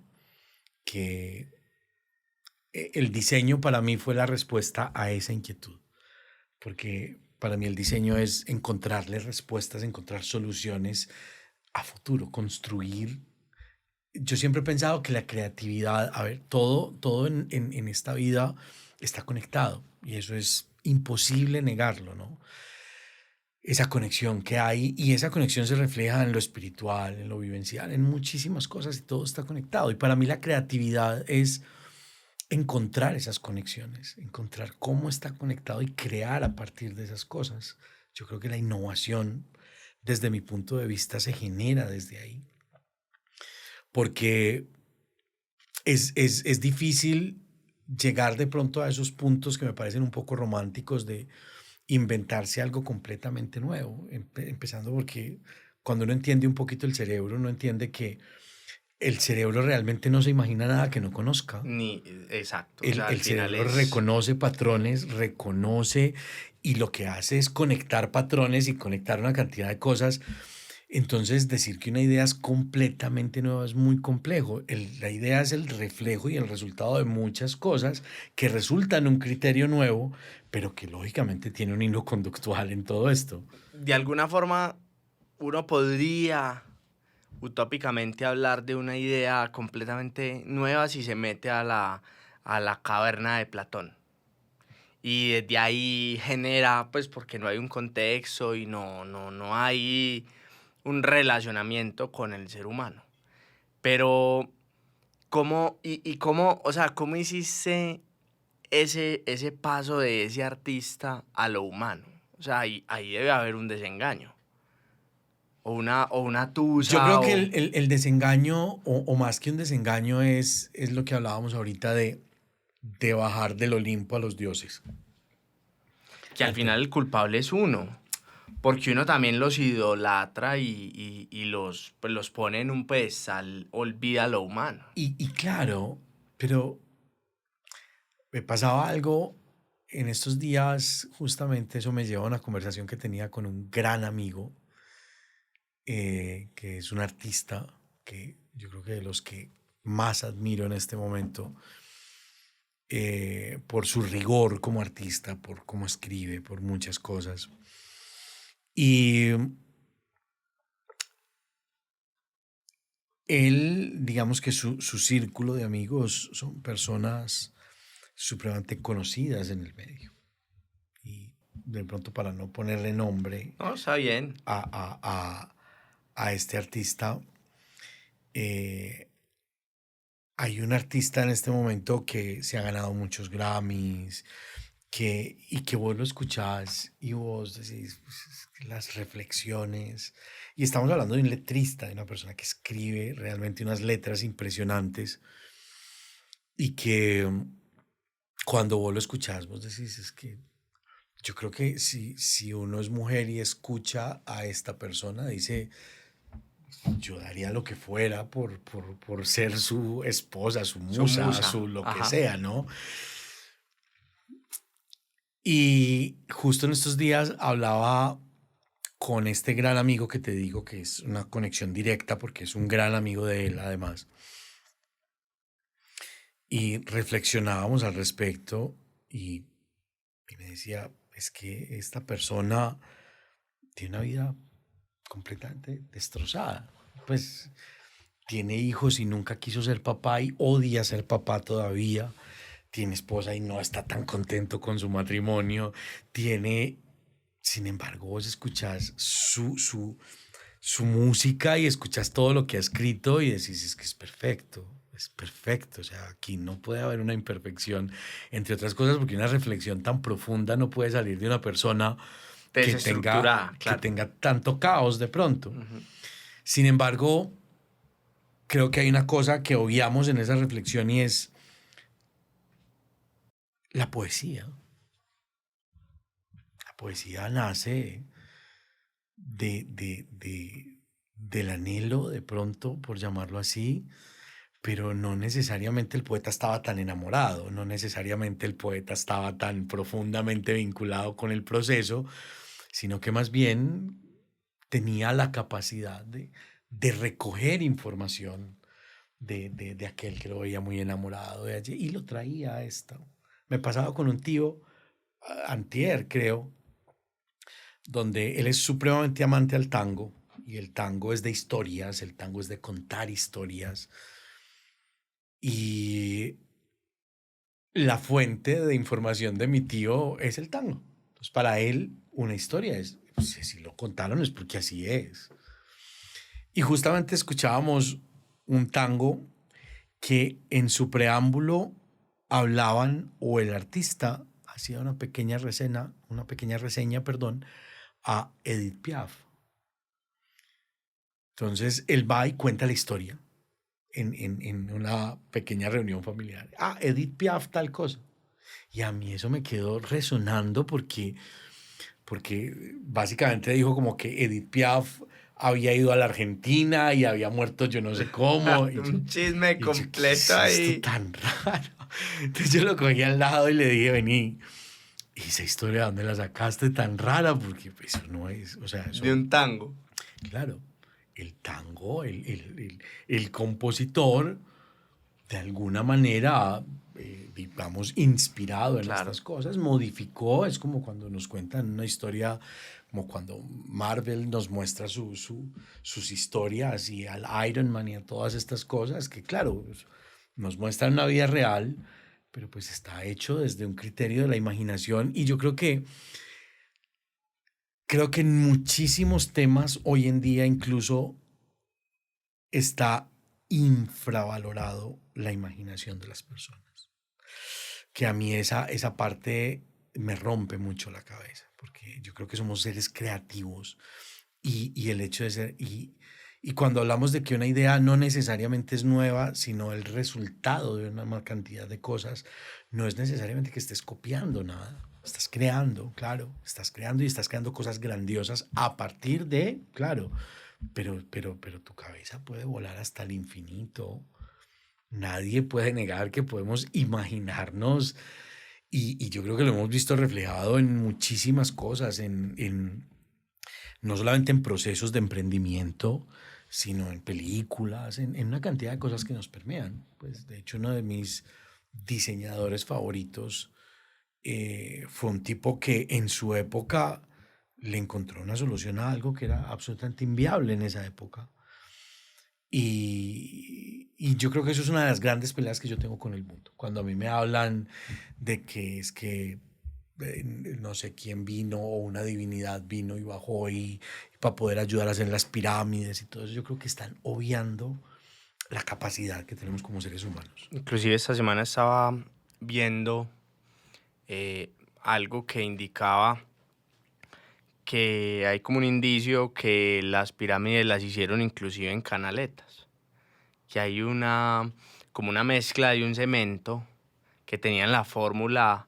que el diseño para mí fue la respuesta a esa inquietud, porque para mí el diseño es encontrarle respuestas, encontrar soluciones a futuro, construir. Yo siempre he pensado que la creatividad, a ver, todo en esta vida está conectado y eso es imposible negarlo, ¿no? Esa conexión que hay, y esa conexión se refleja en lo espiritual, en lo vivencial, en muchísimas cosas, y todo está conectado. Y para mí la creatividad es encontrar esas conexiones, encontrar cómo está conectado y crear a partir de esas cosas. Yo creo que la innovación, desde mi punto de vista, se genera desde ahí, porque es difícil llegar de pronto a esos puntos que me parecen un poco románticos de inventarse algo completamente nuevo, empezando porque cuando uno entiende un poquito el cerebro, uno entiende que el cerebro realmente no se imagina nada que no conozca. Ni, exacto, o sea, al El final cerebro es reconoce patrones, reconoce, y lo que hace es conectar patrones y conectar una cantidad de cosas. Entonces, decir que una idea es completamente nueva es muy complejo. La idea es el reflejo y el resultado de muchas cosas que resultan un criterio nuevo, pero que lógicamente tiene un hilo conductual en todo esto. de alguna forma uno podría utópicamente hablar de una idea completamente nueva si se mete a la caverna de Platón. Y desde ahí genera, pues porque no hay un contexto y no hay un relacionamiento con el ser humano. Pero, ¿cómo, o sea, cómo hiciste ese paso de ese artista a lo humano? O sea, ahí debe haber un desengaño. O una Yo tusa, creo que o el desengaño, o más que un desengaño, es lo que hablábamos ahorita de bajar del Olimpo a los dioses. que al final el culpable es uno. Porque uno también los idolatra y los, pues, los pone en un pedestal, olvida lo humano. Y claro, pero me pasaba algo en estos días, justamente eso me lleva a una conversación que tenía con un gran amigo, que es un artista que yo creo que de los que más admiro en este momento, por su rigor como artista, por cómo escribe, por muchas cosas. Y él, digamos que su círculo de amigos son personas supremamente conocidas en el medio. Y de pronto, para no ponerle nombre No, está bien. a este artista, hay un artista en este momento que se ha ganado muchos Grammys, y que vos lo escuchás y vos decís, pues, es que las reflexiones, y estamos hablando de un letrista, de una persona que escribe realmente unas letras impresionantes, y que cuando vos lo escuchás, vos decís, es que yo creo que si uno es mujer y escucha a esta persona, dice, yo daría lo que fuera por ser su esposa, su Su musa, musa. lo que Ajá. sea, ¿no? Y justo en estos días hablaba con este gran amigo que te digo, que es una conexión directa porque es un gran amigo de él además. Y reflexionábamos al respecto, y me decía, es que esta persona tiene una vida completamente destrozada. Pues tiene hijos y nunca quiso ser papá y odia ser papá todavía. Tiene esposa y no está tan contento con su matrimonio. Sin embargo, vos escuchás su música y escuchás todo lo que ha escrito y decís, es que es perfecto. Es perfecto, o sea, aquí no puede haber una imperfección, entre otras cosas, porque una reflexión tan profunda no puede salir de una persona Desestructurada, que claro. tenga tanto caos de pronto. Ujú. Sin embargo, creo que hay una cosa que obviamos en esa reflexión y es la poesía. La poesía nace del anhelo, de pronto, por llamarlo así, pero no necesariamente el poeta estaba tan enamorado, no necesariamente el poeta estaba tan profundamente vinculado con el proceso, sino que más bien tenía la capacidad de recoger información de aquel que lo veía muy enamorado de allí y lo traía a esto. Me pasaba con un tío, antier creo, donde él es supremamente amante al tango, y el tango es de historias, el tango es de contar historias, y la fuente de información de mi tío es el tango. Entonces, para él, una historia es, pues, si lo contaron es porque así es. Y justamente escuchábamos un tango que en su preámbulo hablaban, o el artista hacía una pequeña reseña, perdón, a Edith Piaf. Entonces él va y cuenta la historia en una pequeña reunión familiar. Ah, Edith Piaf, tal cosa. Y a mí eso me quedó resonando porque básicamente dijo como que Edith Piaf había ido a la Argentina y había muerto yo no sé cómo. Un chisme Y yo, ¿qué completo es esto ahí tan raro? Entonces yo lo cogí al lado y le dije, vení, ¿y esa historia de dónde la sacaste tan rara? Porque eso no es, o sea, de eso, un tango. claro, el tango, el compositor, de alguna manera, digamos, inspirado en Claro. estas cosas, modificó, es como cuando nos cuentan una historia, como cuando Marvel nos muestra sus historias y al Iron Man y a todas estas cosas, que claro, pues, nos muestran una vida real, pero pues está hecho desde un criterio de la imaginación, y yo creo que en muchísimos temas hoy en día incluso está infravalorado la imaginación de las personas. Que a mí esa parte me rompe mucho la cabeza, porque yo creo que somos seres creativos, y el hecho de ser, y cuando hablamos de que una idea no necesariamente es nueva, sino el resultado de una cantidad de cosas, no es necesariamente que estés copiando nada. Estás creando, claro, estás creando y estás creando cosas grandiosas a partir de, claro, pero tu cabeza puede volar hasta el infinito. Nadie puede negar que podemos imaginarnos, y yo creo que lo hemos visto reflejado en muchísimas cosas, no solamente en procesos de emprendimiento, sino en películas, en una cantidad de cosas que nos permean. Pues, de hecho, uno de mis diseñadores favoritos fue un tipo que en su época le encontró una solución a algo que era absolutamente inviable en esa época. Y yo creo que eso es una de las grandes peleas que yo tengo con el mundo. Cuando a mí me hablan de que es que no sé quién vino o una divinidad vino y bajó y para poder ayudar a hacer las pirámides y todo eso, yo creo que están obviando la capacidad que tenemos como seres humanos. Inclusive esta semana estaba viendo algo que indicaba que hay como un indicio que las pirámides las hicieron inclusive en canaletas, que hay como una mezcla de un cemento que tenían la fórmula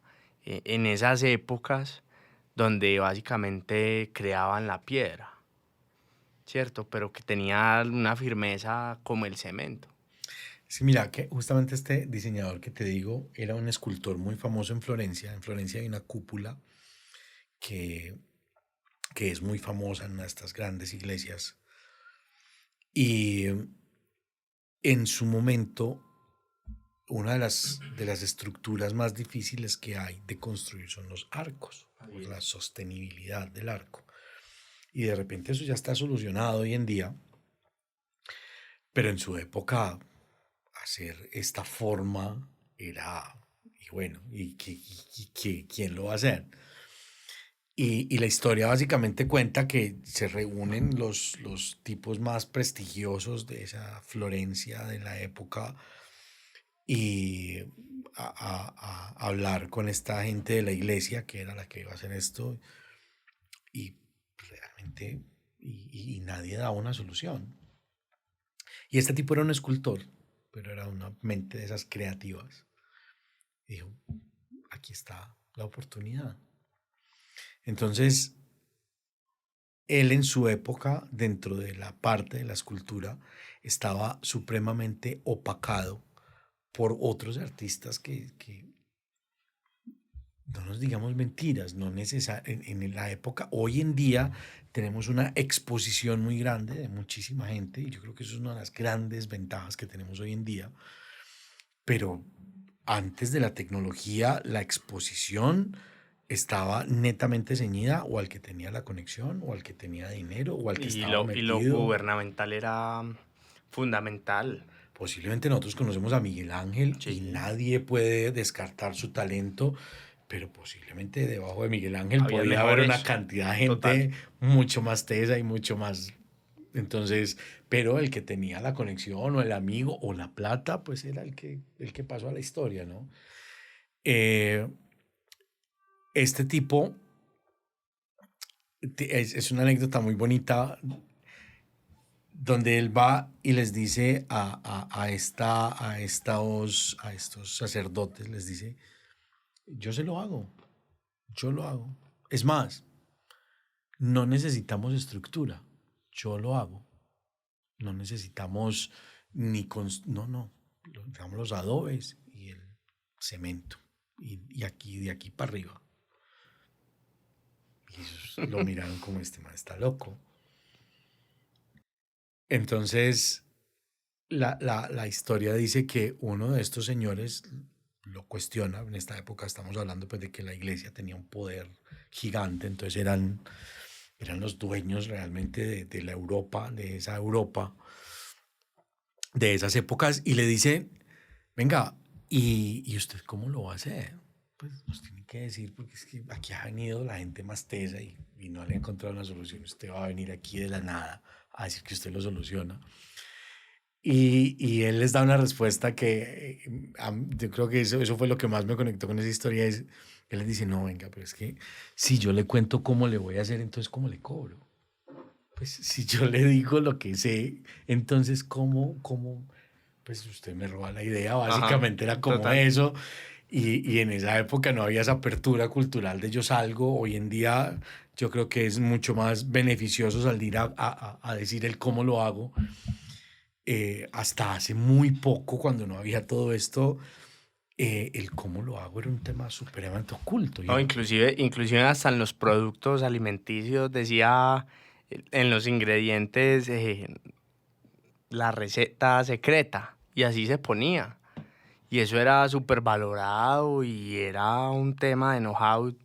en esas épocas donde básicamente creaban la piedra, ¿cierto? Pero que tenía una firmeza como el cemento. Sí, mira, que justamente este diseñador que te digo era un escultor muy famoso en Florencia. En Florencia hay una cúpula que, que es muy famosa en una de estas grandes iglesias. Y en su momento, una de las estructuras más difíciles que hay de construir son los arcos, por la sostenibilidad del arco. Y de repente eso ya está solucionado hoy en día, pero en su época hacer esta forma era, y bueno, ¿quién lo va a hacer? Y la historia básicamente cuenta que se reúnen los tipos más prestigiosos de esa Florencia de la época y a hablar con esta gente de la iglesia, que era la que iba a hacer esto, y realmente, y nadie daba una solución. Y este tipo era un escultor, pero era una mente de esas creativas. Y dijo, aquí está la oportunidad. Entonces, él en su época, dentro de la parte de la escultura, estaba supremamente opacado por otros artistas que no nos digamos mentiras, no en la época, hoy en día tenemos una exposición muy grande de muchísima gente y yo creo que eso es una de las grandes ventajas que tenemos hoy en día, pero antes de la tecnología, la exposición estaba netamente ceñida o al que tenía la conexión o al que tenía dinero o al que estaba Y lo metido. gubernamental era fundamental. Posiblemente nosotros conocemos a Miguel Ángel y Sí, nadie puede descartar su talento, pero posiblemente debajo de Miguel Ángel había podía haber una mejores, cantidad de total. gente mucho más tesa y mucho más. Entonces, pero el que tenía la conexión o el amigo o la plata, pues era el que pasó a la historia, ¿no? Eh, este tipo es una anécdota muy bonita donde él va y les dice a estos sacerdotes, les dice, yo se lo hago, yo lo hago. Es más, no necesitamos estructura, yo lo hago. No necesitamos no, digamos los adobes y el cemento. Y aquí, de aquí para arriba. Y ellos lo miraron como este man está loco. Entonces, la historia dice que uno de estos señores lo cuestiona. En esta época estamos hablando pues de que la iglesia tenía un poder gigante, entonces eran los dueños realmente de la Europa, de esa Europa, de esas épocas, y le dice, venga, ¿y usted cómo lo va a hacer? Pues nos tiene que decir, porque es que aquí ha venido la gente más tesa y no le ha encontrado una solución. Usted va a venir aquí de la nada a decir que usted lo soluciona. Y él les da una respuesta que yo creo que eso fue lo que más me conectó con esa historia. Él les dice, no, venga, pero es que si yo le cuento cómo le voy a hacer, entonces ¿cómo le cobro? Pues si yo le digo lo que sé, entonces ¿cómo? Pues usted me roba la idea, Ajá, básicamente era como total. eso. Y en esa época no había esa apertura cultural de yo salgo. Hoy en día yo creo que es mucho más beneficioso salir a decir el cómo lo hago. Hasta hace muy poco, cuando no había todo esto, el cómo lo hago era un tema supremamente oculto. No, inclusive hasta en los productos alimenticios decía en los ingredientes la receta secreta y así se ponía. Y eso era súper valorado y era un tema de know-how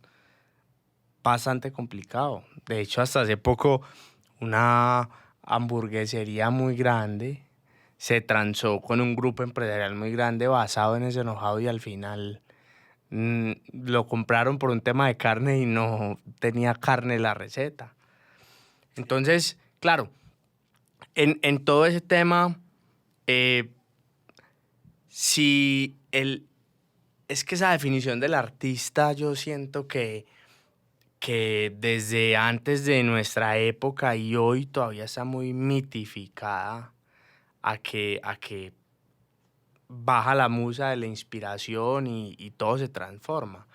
bastante complicado. De hecho, hasta hace poco una hamburguesería muy grande se transó con un grupo empresarial muy grande basado en ese know-how y al final lo compraron por un tema de carne y no tenía carne la receta. Entonces, claro, en todo ese tema, eh, si el, es que esa definición del artista yo siento que desde antes de nuestra época y hoy todavía está muy mitificada a que baja la musa de la inspiración y todo se transforma.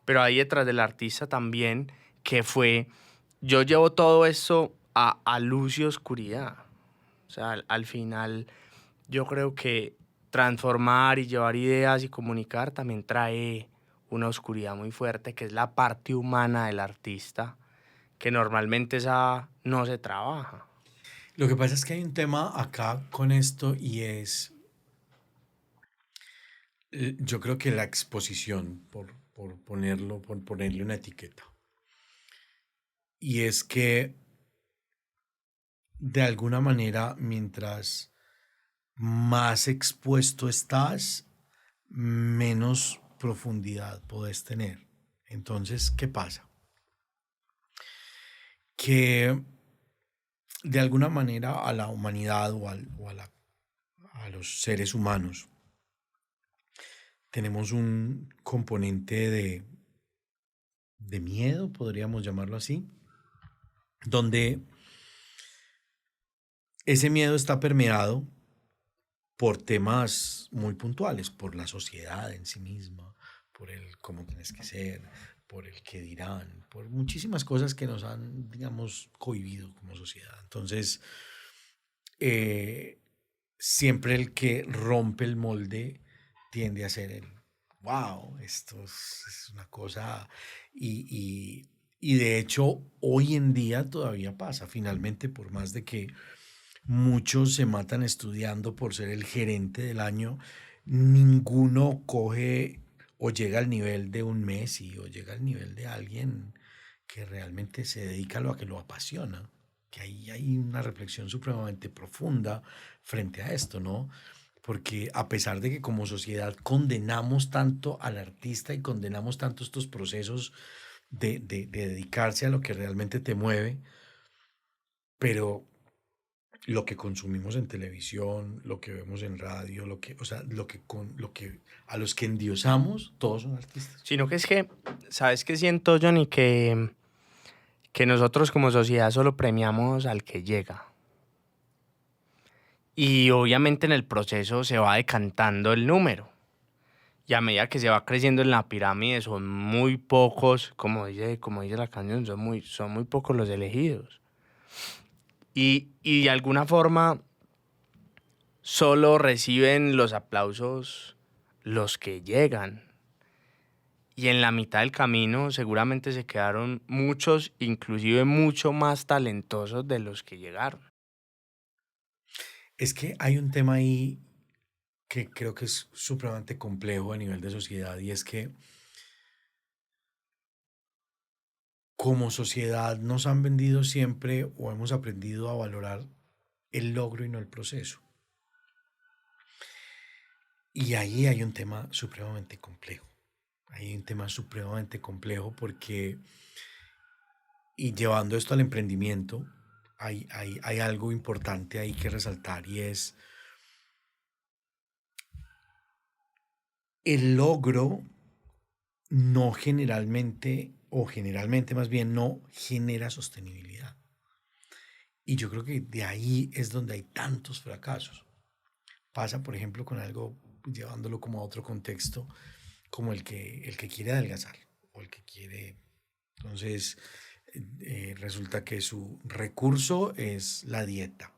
Pero ahí detrás del artista también, que fue, yo llevo todo esto a luz y oscuridad. O sea, al final yo creo que transformar y llevar ideas y comunicar también trae una oscuridad muy fuerte, que es la parte humana del artista, que normalmente esa no se trabaja. Lo que pasa es que hay un tema acá con esto y es, yo creo que la exposición, por ponerle una etiqueta. Y es que de alguna manera, mientras más expuesto estás, menos profundidad podés tener. Entonces, ¿qué pasa? Que de alguna manera a la humanidad a los seres humanos tenemos un componente de miedo, podríamos llamarlo así, donde ese miedo está permeado por temas muy puntuales, por la sociedad en sí misma, por el cómo tienes que ser, por el qué dirán, por muchísimas cosas que nos han, digamos, cohibido como sociedad. Entonces, eh, siempre el que rompe el molde tiende a ser el, wow, esto es una cosa, y de hecho hoy en día todavía pasa, finalmente, por más de que muchos se matan estudiando por ser el gerente del año, ninguno coge o llega al nivel de un Messi o llega al nivel de alguien que realmente se dedica a lo que lo apasiona, que ahí hay una reflexión supremamente profunda frente a esto, ¿no? Porque a pesar de que como sociedad condenamos tanto al artista y condenamos tanto estos procesos de dedicarse a lo que realmente te mueve, pero lo que consumimos en televisión, lo que vemos en radio, o sea, lo que a los que endiosamos, todos son artistas. Sino que es que, ¿sabes qué siento, Johnny? Que nosotros como sociedad solo premiamos al que llega. Y obviamente en el proceso se va decantando el número. Y a medida que se va creciendo en la pirámide son muy pocos, como dice la canción, son muy pocos los elegidos. Y de alguna forma solo reciben los aplausos los que llegan. Y en la mitad del camino seguramente se quedaron muchos, inclusive mucho más talentosos de los que llegaron. Es que hay un tema ahí que creo que es supremamente complejo a nivel de sociedad y es que como sociedad nos han vendido siempre o hemos aprendido a valorar el logro y no el proceso. Y ahí hay un tema supremamente complejo. Hay un tema supremamente complejo porque, y llevando esto al emprendimiento, hay algo importante ahí que resaltar y es el logro no generalmente, o generalmente más bien, no genera sostenibilidad. Y yo creo que de ahí es donde hay tantos fracasos. Pasa, por ejemplo, con algo, llevándolo como a otro contexto, como el que quiere adelgazar o el que quiere. Entonces, resulta que su recurso es la dieta.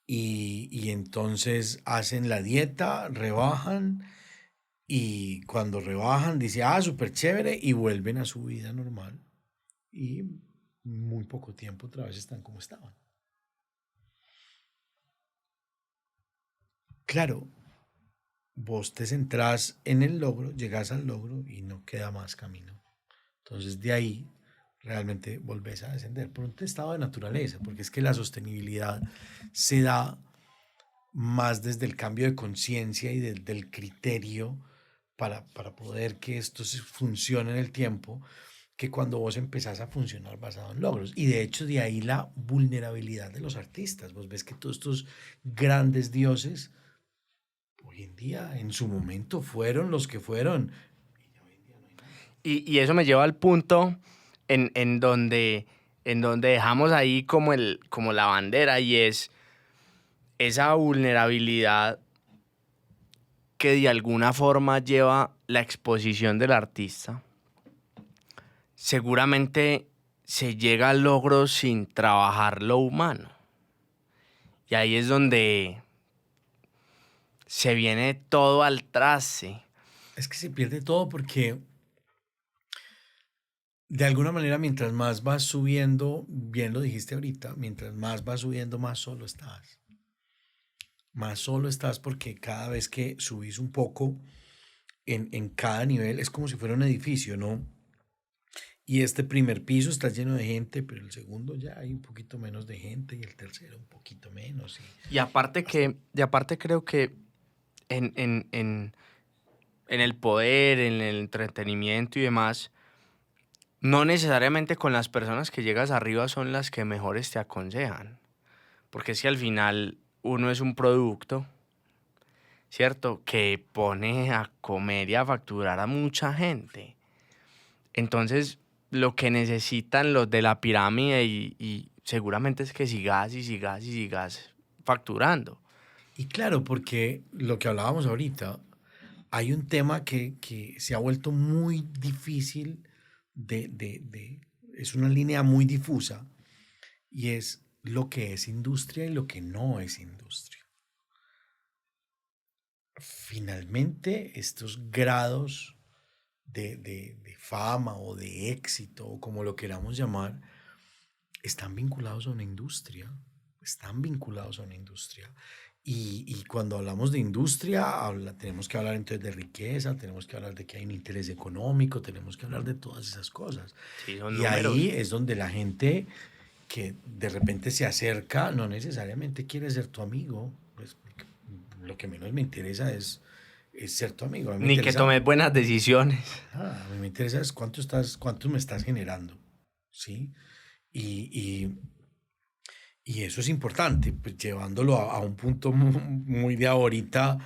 Y entonces hacen la dieta, rebajan y cuando rebajan dice, ah, súper chévere y vuelven a su vida normal. Y muy poco tiempo otra vez están como estaban. claro, vos te centrás en el logro, llegas al logro y no queda más camino. Entonces de ahí realmente volvés a descender por un estado de naturaleza, porque es que la sostenibilidad se da más desde el cambio de conciencia y del criterio para poder que esto funcione en el tiempo, que cuando vos empezás a funcionar basado en logros. Y de hecho de ahí la vulnerabilidad de los artistas. Vos ves que todos estos grandes dioses hoy en día, en su momento, fueron los que fueron. Y eso me lleva al punto en donde dejamos ahí como la bandera, y es esa vulnerabilidad que de alguna forma lleva la exposición del artista. Seguramente se llega al logro sin trabajar lo humano. Y ahí es donde se viene todo al traste. Es que se pierde todo porque de alguna manera mientras más vas subiendo, bien lo dijiste ahorita, mientras más vas subiendo, más solo estás. Más solo estás porque cada vez que subís un poco en cada nivel es como si fuera un edificio, ¿no? Y este primer piso está lleno de gente, pero el segundo ya hay un poquito menos de gente y el tercero un poquito menos. Y aparte creo que en el poder, en el entretenimiento y demás, no necesariamente con las personas que llegas arriba son las que mejores te aconsejan. Porque es que al final uno es un producto, ¿cierto? Que pone a comer y a facturar a mucha gente. Entonces, lo que necesitan los de la pirámide y seguramente es que sigas y sigas y sigas facturando. Y claro, porque lo que hablábamos ahorita, hay un tema que se ha vuelto muy difícil es una línea muy difusa y es lo que es industria y lo que no es industria. Finalmente, estos grados de fama o de éxito, o como lo queramos llamar, están vinculados a una industria, están vinculados a una industria. Y cuando hablamos de industria, tenemos que hablar entonces de riqueza, tenemos que hablar de que hay un interés económico, tenemos que hablar de todas esas cosas. Sí, son Y números. ahí es donde la gente que de repente se acerca no necesariamente quiere ser tu amigo. Pues, lo que menos me interesa es ser tu amigo. A mí me Ni que interesa, tomes buenas decisiones. a mí me interesa es cuánto me estás generando, ¿sí? Y, y eso es importante, pues llevándolo a un punto muy de ahorita,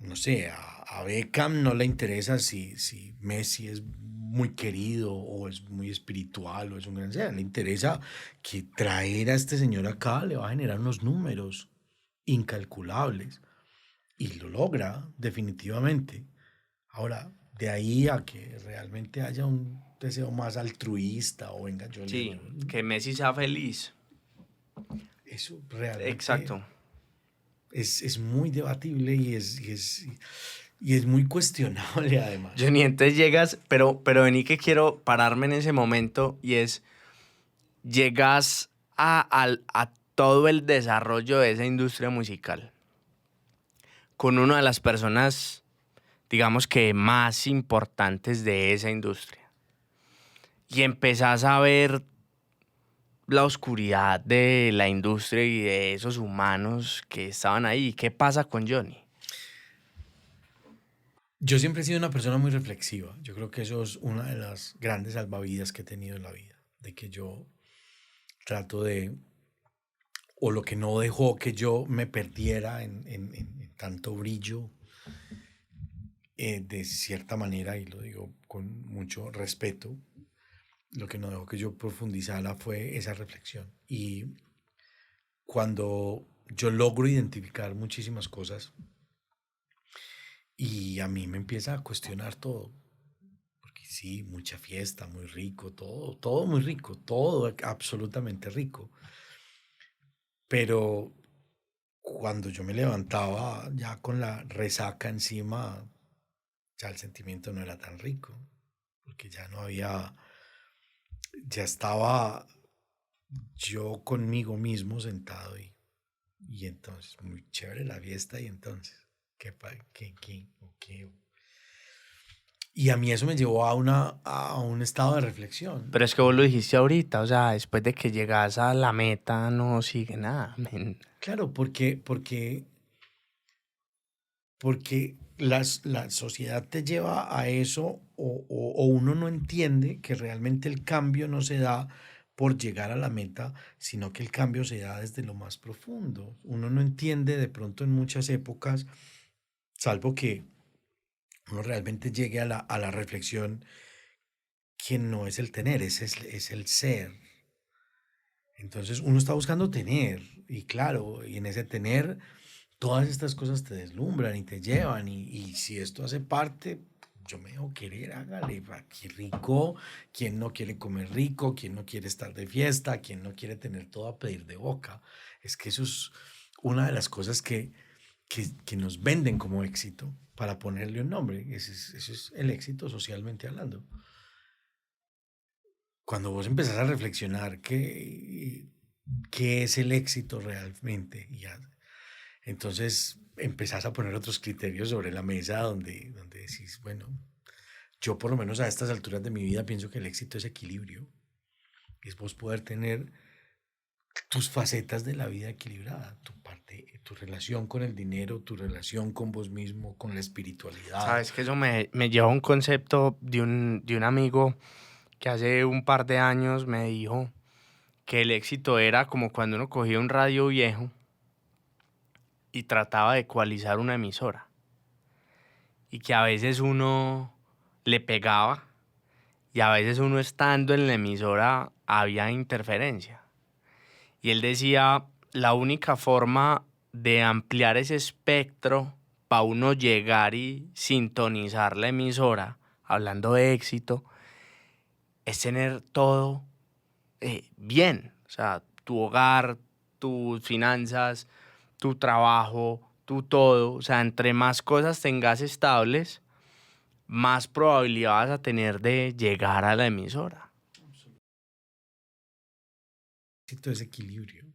no sé, a Beckham no le interesa si Messi es muy querido o es muy espiritual o es un gran ser, le interesa que traer a este señor acá le va a generar unos números incalculables y lo logra definitivamente. Ahora, de ahí a que realmente haya un deseo más altruista o venga, Sí, que Messi sea feliz. eso realmente Exacto. es muy debatible y es muy cuestionable además. Johnny, entonces llegas, pero vení que quiero pararme en ese momento, y es, llegas a todo el desarrollo de esa industria musical con una de las personas, digamos que más importantes de esa industria. Y empezás a ver la oscuridad de la industria y de esos humanos que estaban ahí. ¿Qué pasa con Johnny? Yo siempre he sido una persona muy reflexiva. Yo creo que eso es una de las grandes salvavidas que he tenido en la vida, de que yo trato o lo que no dejó que yo me perdiera en tanto brillo, de cierta manera, y lo digo con mucho respeto, lo que no dejó que yo profundizara fue esa reflexión. Y cuando yo logro identificar muchísimas cosas y a mí me empieza a cuestionar todo, porque sí, mucha fiesta, muy rico, todo muy rico, todo absolutamente rico. Pero cuando yo me levantaba ya con la resaca encima, ya el sentimiento no era tan rico, porque ya no había, ya estaba yo conmigo mismo sentado y Y entonces, muy chévere la fiesta, y entonces, ¿qué? Y a mí eso me llevó a un estado de reflexión. Pero es que vos lo dijiste ahorita, o sea, después de que llegas a la meta no sigue nada, men. Claro, porque la sociedad te lleva a eso, o uno no entiende que realmente el cambio no se da por llegar a la meta, sino que el cambio se da desde lo más profundo. Uno no entiende de pronto en muchas épocas, salvo que uno realmente llegue a la reflexión, que no es el tener, es el ser. Entonces uno está buscando tener, y claro, y en ese tener todas estas cosas te deslumbran y te llevan, y si esto hace parte, yo me dejo querer, hágale, qué rico. ¿Quién no quiere comer rico? ¿Quién no quiere estar de fiesta? ¿Quién no quiere tener todo a pedir de boca? Es que eso es una de las cosas que nos venden como éxito para ponerle un nombre. Ese es el éxito socialmente hablando. Cuando vos empezás a reflexionar qué es el éxito realmente, entonces empezás a poner otros criterios sobre la mesa, donde decís, bueno, yo por lo menos a estas alturas de mi vida pienso que el éxito es equilibrio. Es vos poder tener tus facetas de la vida equilibrada, tu parte, tu relación con el dinero, tu relación con vos mismo, con la espiritualidad. Sabes que eso me lleva a un concepto de un amigo que hace un par de años me dijo que el éxito era como cuando uno cogía un radio viejo y trataba de ecualizar una emisora. Y que a veces uno le pegaba y a veces uno estando en la emisora había interferencia. Y él decía, la única forma de ampliar ese espectro para uno llegar y sintonizar la emisora, hablando de éxito, es tener todo bien. O sea, tu hogar, tus finanzas, tu trabajo, tu todo. O sea, entre más cosas tengas estables, más probabilidad vas a tener de llegar a la emisora. El éxito es equilibrio.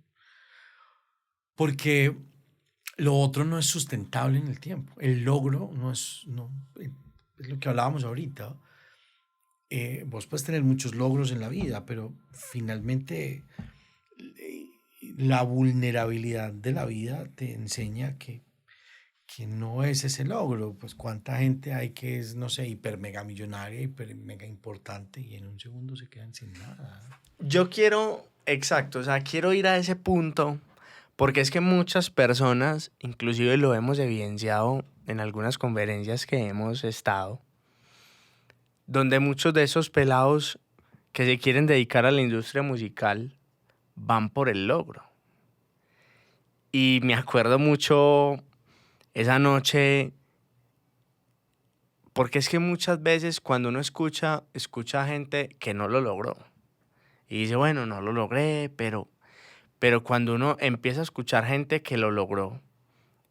Porque lo otro no es sustentable en el tiempo. El logro no es, no, es lo que hablábamos ahorita. Vos puedes tener muchos logros en la vida, pero finalmente eh, la vulnerabilidad de la vida te enseña que no es ese logro. Pues cuánta gente hay que es, no sé, hiper mega millonaria, hiper mega importante, y en un segundo se quedan sin nada. Yo quiero, exacto, o sea, quiero ir a ese punto porque es que muchas personas, inclusive lo hemos evidenciado en algunas conferencias que hemos estado, donde muchos de esos pelados que se quieren dedicar a la industria musical van por el logro. Y me acuerdo mucho esa noche, porque es que muchas veces cuando uno escucha a gente que no lo logró. Y dice, bueno, no lo logré, pero cuando uno empieza a escuchar gente que lo logró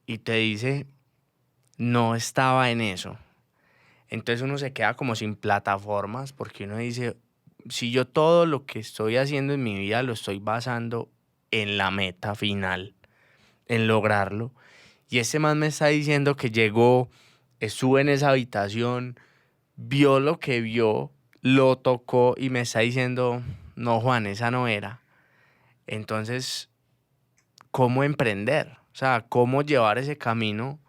y te dice, no estaba en eso, entonces uno se queda como sin plataformas porque uno dice, si yo todo lo que estoy haciendo en mi vida lo estoy basando en la meta final, en lograrlo, y este man me está diciendo que llegó, estuvo en esa habitación, vio lo que vio, lo tocó y me está diciendo, no, Juan, esa no era. Entonces, ¿cómo emprender? O sea, ¿cómo llevar ese camino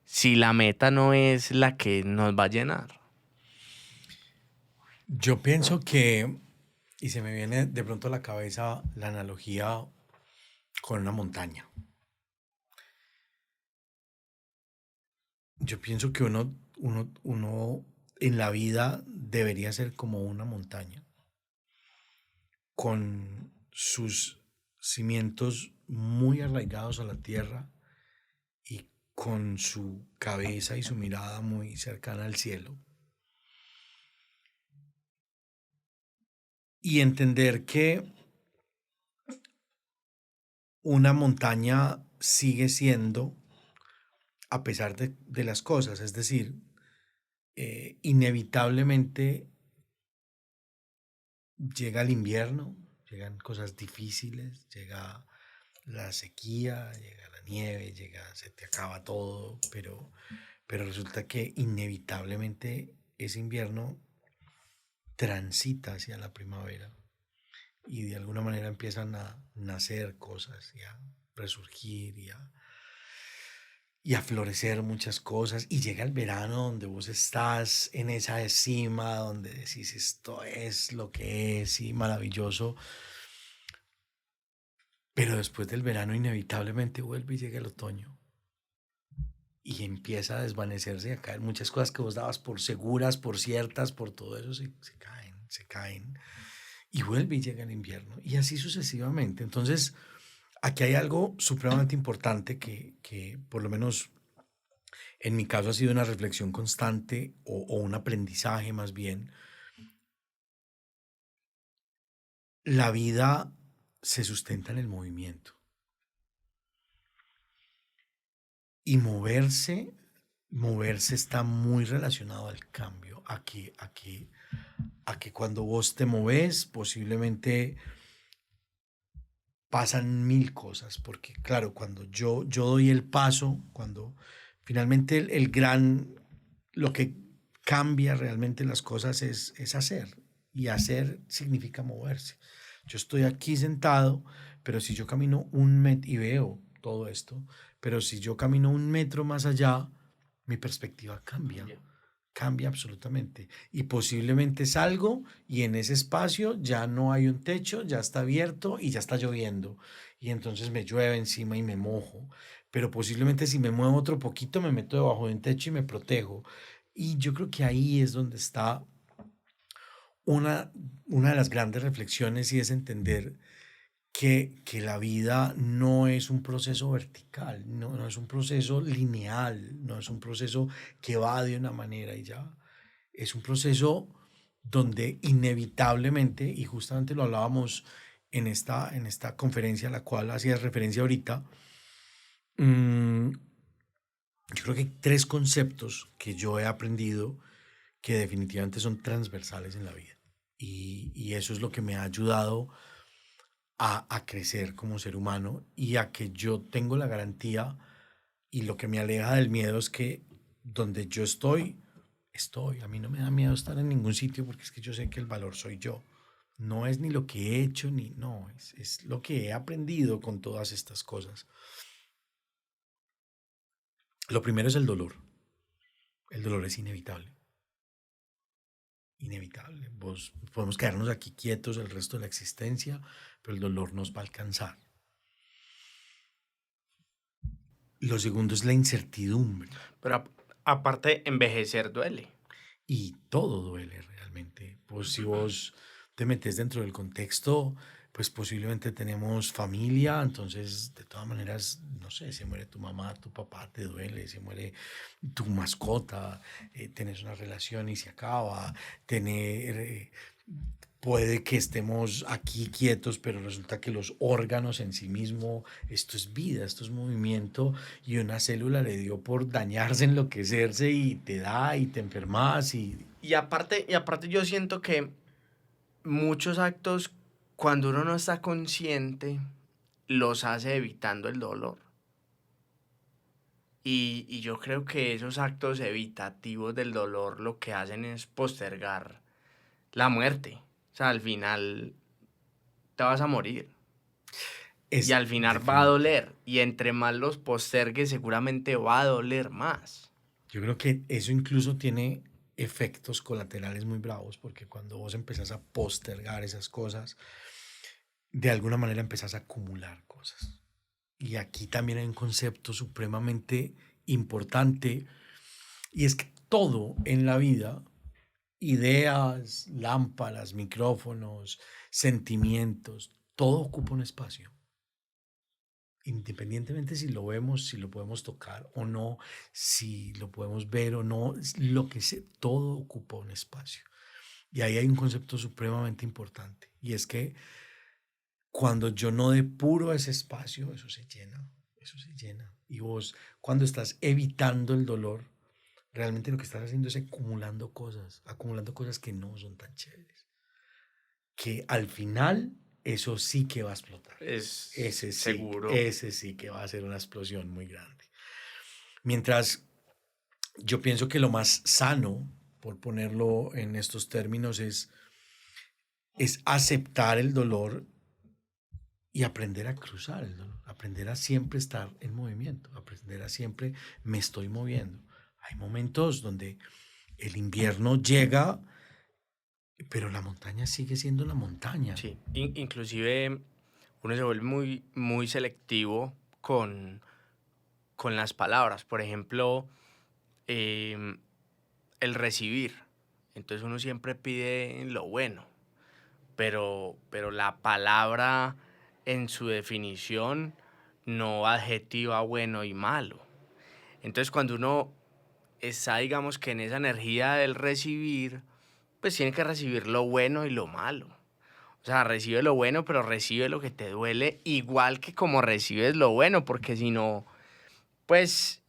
si la meta no es la que nos va a llenar? Yo pienso que, y se me viene de pronto a la cabeza la analogía con una montaña. Yo pienso que uno en la vida debería ser como una montaña, con sus cimientos muy arraigados a la tierra y con su cabeza y su mirada muy cercana al cielo. Y entender que una montaña sigue siendo, a pesar de las cosas, es decir, inevitablemente llega el invierno, llegan cosas difíciles, llega la sequía, llega la nieve, se te acaba todo, pero resulta que inevitablemente ese invierno transita hacia la primavera y de alguna manera empiezan a nacer cosas y a resurgir y a florecer muchas cosas, y llega el verano donde vos estás en esa cima donde decís esto es lo que es y maravilloso, pero después del verano inevitablemente vuelve y llega el otoño y empieza a desvanecerse y a caer muchas cosas que vos dabas por seguras, por ciertas, por todo eso, se caen y vuelve y llega el invierno y así sucesivamente. Entonces aquí hay algo supremamente importante que por lo menos en mi caso ha sido una reflexión constante o un aprendizaje más bien. La vida se sustenta en el movimiento y moverse está muy relacionado al cambio, a que cuando vos te moves posiblemente pasan mil cosas, porque claro, cuando yo doy el paso, cuando finalmente lo que cambia realmente las cosas es hacer, y hacer significa moverse. Yo estoy aquí sentado, pero si yo camino un metro y veo todo esto, pero si yo camino un metro más allá, mi perspectiva cambia absolutamente. Y posiblemente salgo y en ese espacio ya no hay un techo, ya está abierto y ya está lloviendo. Y entonces me llueve encima y me mojo. Pero posiblemente si me muevo otro poquito me meto debajo de un techo y me protejo. Y yo creo que ahí es donde está una, una de las grandes reflexiones, y es entender que la vida no es un proceso vertical, no es un proceso lineal, no es un proceso que va de una manera y ya. Es un proceso donde inevitablemente, y justamente lo hablábamos en esta conferencia a la cual hacías referencia ahorita, yo creo que hay tres conceptos que yo he aprendido que definitivamente son transversales en la vida. Y eso es lo que me ha ayudado a crecer como ser humano y a que yo tengo la garantía, y lo que me aleja del miedo es que donde yo estoy. A mí no me da miedo estar en ningún sitio porque es que yo sé que el valor soy yo. No es ni lo que he hecho, ni no, es lo que he aprendido con todas estas cosas. Lo primero es el dolor. El dolor es inevitable. Inevitable. Podemos quedarnos aquí quietos el resto de la existencia, pero el dolor nos va a alcanzar. Lo segundo es la incertidumbre. Pero aparte, envejecer duele. Y todo duele realmente. Pues si vos te metes dentro del contexto, pues posiblemente tenemos familia, entonces de todas maneras, no sé, se muere tu mamá, tu papá, te duele, se muere tu mascota, tenés una relación y se acaba, puede que estemos aquí quietos, pero resulta que los órganos en sí mismo, esto es vida, esto es movimiento, y una célula le dio por dañarse, enloquecerse, y te da y te enfermas. Y aparte yo siento que muchos actos, cuando uno no está consciente, los hace evitando el dolor. Y yo creo que esos actos evitativos del dolor lo que hacen es postergar la muerte. O sea, al final te vas a morir. Y al final va a doler. Y entre más los postergues, seguramente va a doler más. Yo creo que eso incluso tiene efectos colaterales muy bravos, porque cuando vos empezás a postergar esas cosas, de alguna manera empezás a acumular cosas. Y aquí también hay un concepto supremamente importante, y es que todo en la vida, ideas, lámparas, micrófonos, sentimientos, todo ocupa un espacio. Independientemente si lo vemos, si lo podemos tocar o no, si lo podemos ver o no, lo que sea, todo ocupa un espacio. Y ahí hay un concepto supremamente importante, y es que cuando yo no depuro ese espacio, eso se llena, eso se llena. Y vos, cuando estás evitando el dolor, realmente lo que estás haciendo es acumulando cosas que no son tan chéveres, que al final eso sí que va a explotar. Es Ese sí, seguro. ese sí que va a ser una explosión muy grande. Mientras yo pienso que lo más sano, por ponerlo en estos términos, es aceptar el dolor y aprender a cruzar el dolor, aprender a siempre estar en movimiento, aprender a siempre me estoy moviendo. Hay momentos donde el invierno llega, pero la montaña sigue siendo la montaña. Sí, inclusive uno se vuelve muy, muy selectivo con las palabras. Por ejemplo, em, el recibir. Entonces uno siempre pide lo bueno, pero la palabra en su definición no adjetiva bueno y malo. Entonces cuando uno está, digamos que en esa energía del recibir, pues tiene que recibir lo bueno y lo malo. O sea, recibe lo bueno, pero recibe lo que te duele igual que como recibes lo bueno, porque si no, pues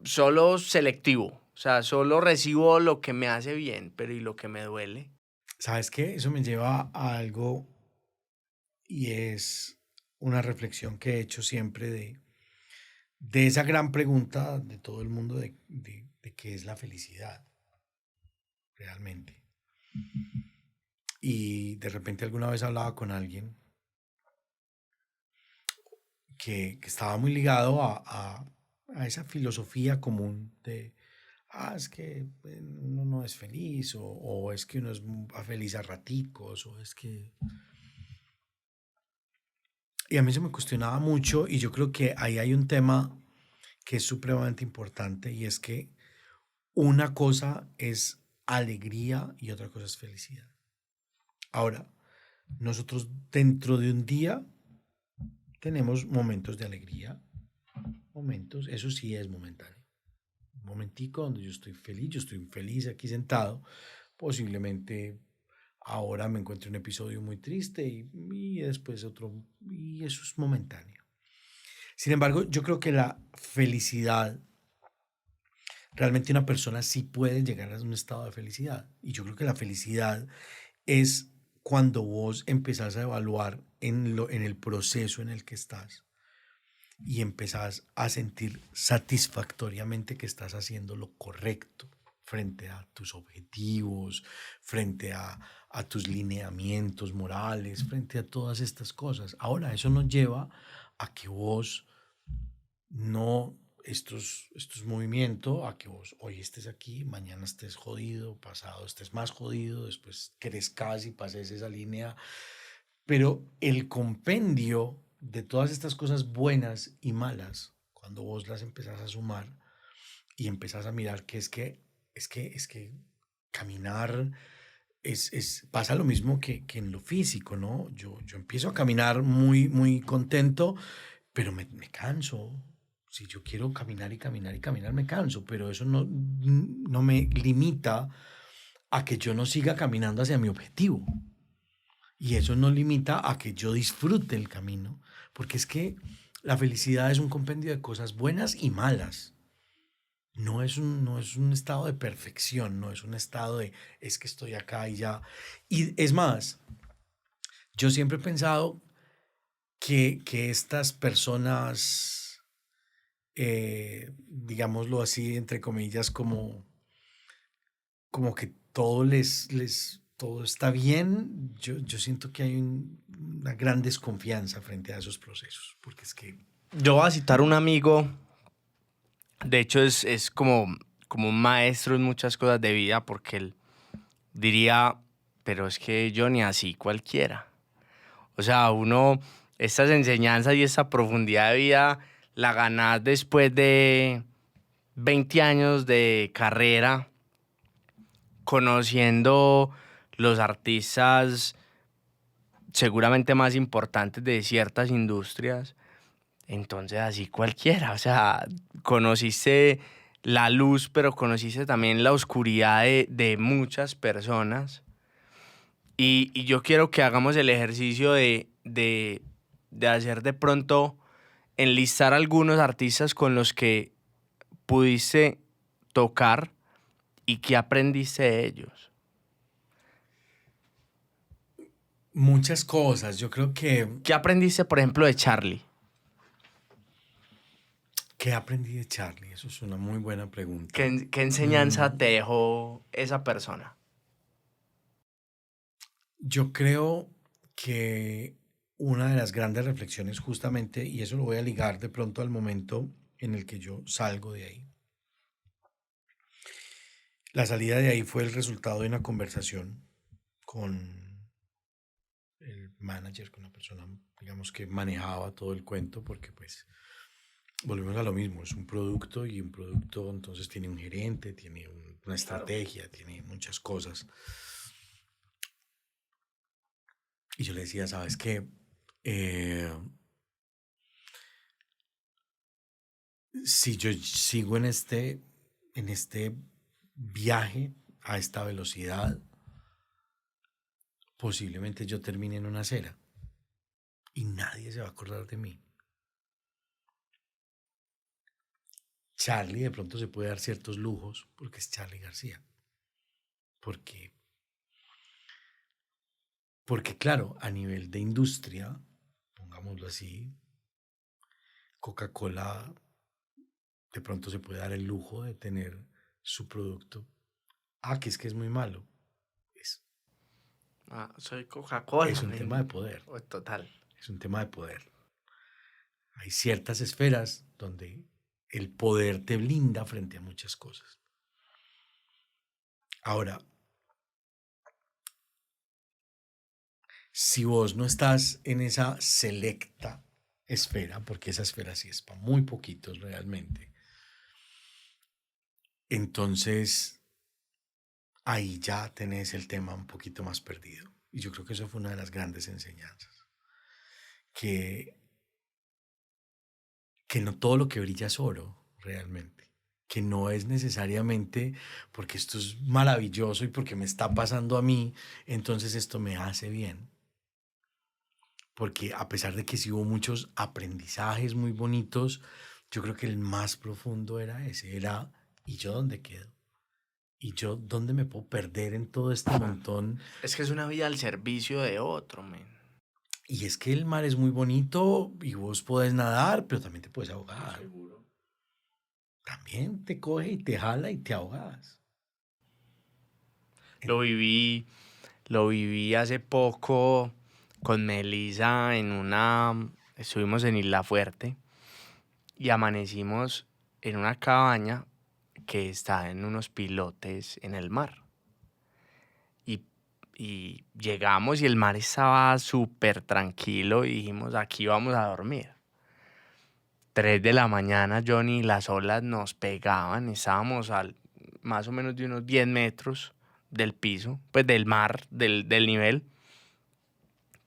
solo selectivo. O sea, solo recibo lo que me hace bien, pero ¿y lo que me duele? ¿Sabes qué? Eso me lleva a algo y es una reflexión que he hecho siempre de esa gran pregunta de todo el mundo de qué es la felicidad realmente. Y de repente alguna vez hablaba con alguien que estaba muy ligado a esa filosofía común de, es que uno no es feliz, o es que uno es feliz a raticos, o es que... Y a mí se me cuestionaba mucho y yo creo que ahí hay un tema que es supremamente importante y es que una cosa es alegría y otra cosa es felicidad. Ahora, nosotros dentro de un día tenemos momentos de alegría, momentos, eso sí es momentáneo. Un momentico donde yo estoy feliz aquí sentado, posiblemente ahora me encuentro un episodio muy triste y después otro, y eso es momentáneo. Sin embargo, yo creo que la felicidad, realmente una persona sí puede llegar a un estado de felicidad. Y yo creo que la felicidad es cuando vos empezás a evaluar en el proceso en el que estás y empezás a sentir satisfactoriamente que estás haciendo lo correcto frente a tus objetivos, frente a tus lineamientos morales, frente a todas estas cosas. Ahora, eso nos lleva a que vos no, estos movimientos, a que vos hoy estés aquí, mañana estés jodido, pasado estés más jodido, después crezcas y pases esa línea. Pero el compendio de todas estas cosas buenas y malas, cuando vos las empezás a sumar y empezás a mirar que es que caminar pasa lo mismo que en lo físico, ¿no? Yo empiezo a caminar muy, muy contento, pero me canso. Si yo quiero caminar y caminar y caminar, me canso, pero eso no me limita a que yo no siga caminando hacia mi objetivo. Y eso no limita a que yo disfrute el camino, porque es que la felicidad es un compendio de cosas buenas y malas. No es un estado de perfección, no es un estado de es que estoy acá y ya. Y es más, yo siempre he pensado que estas personas, digámoslo así, entre comillas, como que todo está bien, yo siento que hay una gran desconfianza frente a esos procesos, porque es que... Yo voy a citar un amigo, de hecho es como un maestro en muchas cosas de vida, porque él diría, pero es que yo ni así cualquiera. O sea, uno, estas enseñanzas y esta profundidad de vida la ganas después de 20 años de carrera, conociendo los artistas seguramente más importantes de ciertas industrias. Entonces, así cualquiera, o sea, conociste la luz, pero conociste también la oscuridad de muchas personas. Y yo quiero que hagamos el ejercicio de hacer de pronto, enlistar algunos artistas con los que pudiste tocar y qué aprendiste de ellos. Muchas cosas. Yo creo que... ¿Qué aprendiste, por ejemplo, de Charlie? ¿Qué aprendí de Charlie? Eso es una muy buena pregunta. ¿Qué enseñanza te dejó esa persona? Yo creo que una de las grandes reflexiones justamente, y eso lo voy a ligar de pronto al momento en el que yo salgo de ahí. La salida de ahí fue el resultado de una conversación con el manager, con la persona, digamos, que manejaba todo el cuento, porque pues volvemos a lo mismo, es un producto y un producto entonces tiene un gerente, tiene una estrategia, tiene muchas cosas. Y yo le decía, ¿sabes qué? Si yo sigo en este viaje a esta velocidad, posiblemente yo termine en una acera y nadie se va a acordar de mí. Charlie de pronto se puede dar ciertos lujos porque es Charlie García. Porque, porque claro, a nivel de industria, pongámoslo así, Coca-Cola de pronto se puede dar el lujo de tener su producto. Ah, que es muy malo. Es, Soy Coca-Cola. es un tema de poder. Total. Es un tema de poder. Hay ciertas esferas donde el poder te blinda frente a muchas cosas. Ahora, si vos no estás en esa selecta esfera, porque esa esfera sí es para muy poquitos realmente, entonces ahí ya tenés el tema un poquito más perdido. Y yo creo que eso fue una de las grandes enseñanzas. Que, que no todo lo que brilla es oro, realmente. Que no es necesariamente porque esto es maravilloso y porque me está pasando a mí, entonces esto me hace bien. Porque a pesar de que sí hubo muchos aprendizajes muy bonitos, yo creo que el más profundo era ese, era ¿y yo dónde quedo? ¿Y yo dónde me puedo perder en todo este montón? Es que es una vida al servicio de otro, men. Y es que el mar es muy bonito y vos podés nadar, pero también te puedes ahogar. Seguro. También te coge y te jala y te ahogas. Lo viví, lo viví hace poco con Melissa estuvimos en Isla Fuerte y amanecimos en una cabaña que está en unos pilotes en el mar. Y, y llegamos y el mar estaba súper tranquilo y dijimos, aquí vamos a dormir. 3 de la mañana, Johnny, las olas nos pegaban, estábamos más o menos de unos 10 metros del piso, pues del mar, del nivel.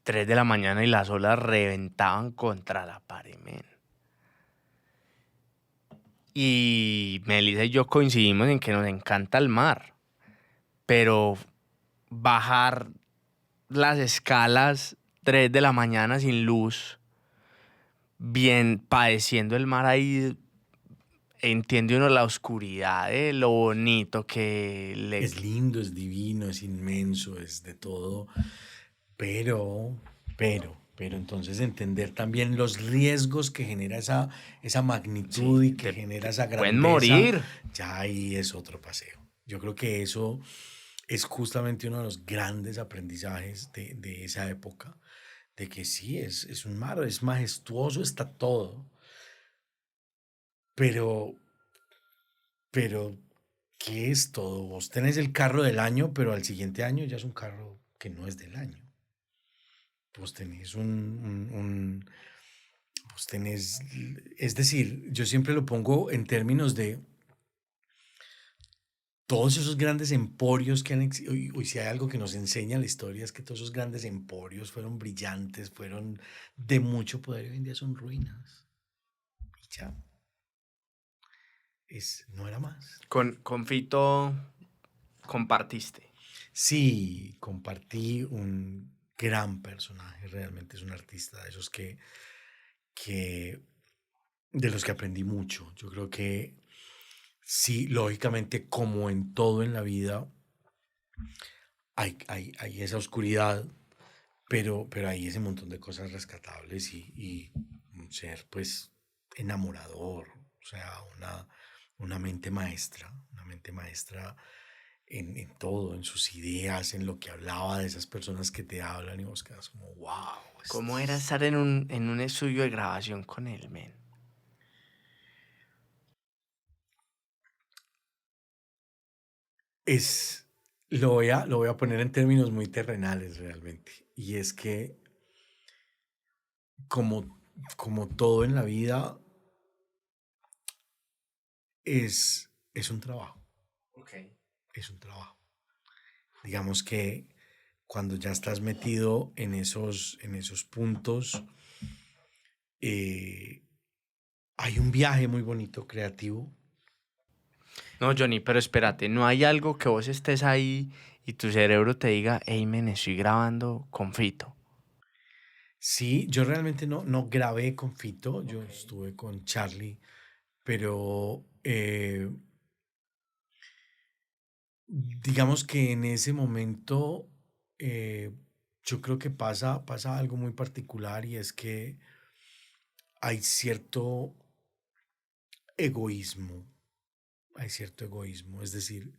3 de la mañana y las olas reventaban contra la pared, men. Y Melissa y yo coincidimos en que nos encanta el mar, pero bajar las escalas 3 de la mañana sin luz, bien padeciendo el mar ahí, entiende uno la oscuridad de lo bonito que le... Es lindo, es divino, es inmenso, es de todo, pero entonces entender también los riesgos que genera esa magnitud Sí, y que genera esa pueden grandeza, morir. ya ahí es otro paseo. Yo creo que eso es justamente uno de los grandes aprendizajes de esa época, de que sí, es un mar, es majestuoso, está todo, pero, pero, ¿qué es todo? Vos tenés el carro del año, pero al siguiente año ya es un carro que no es del año. Vos tenés vos tenés, es decir, yo siempre lo pongo en términos de todos esos grandes emporios que han existido, y si hay algo que nos enseña la historia es que todos esos grandes emporios fueron brillantes, fueron de mucho poder y hoy en día son ruinas. Y ya, no era más. Con Fito compartiste. Sí, compartí un gran personaje, realmente es un artista de esos que de los que aprendí mucho. Yo creo que sí, lógicamente, como en todo en la vida, hay esa oscuridad, pero hay ese montón de cosas rescatables y un ser pues enamorador, o sea, una mente maestra en todo, en sus ideas, en lo que hablaba de esas personas que te hablan y vos quedas como, wow. ¿Cómo era estar en un estudio de grabación con él, men? Es, lo voy a poner en términos muy terrenales realmente. Y es que como, como todo en la vida es un trabajo, Ok. es un trabajo. Digamos que cuando ya estás metido en esos puntos, eh, hay un viaje muy bonito, creativo. No, Johnny, pero espérate, ¿no hay algo que vos estés ahí y tu cerebro te diga, hey, men, estoy grabando con Fito? Sí, yo realmente no grabé con Fito, yo Ok. estuve con Charlie, pero digamos que en ese momento eh, yo creo que pasa algo muy particular y es que hay egoísmo, hay cierto egoísmo, es decir,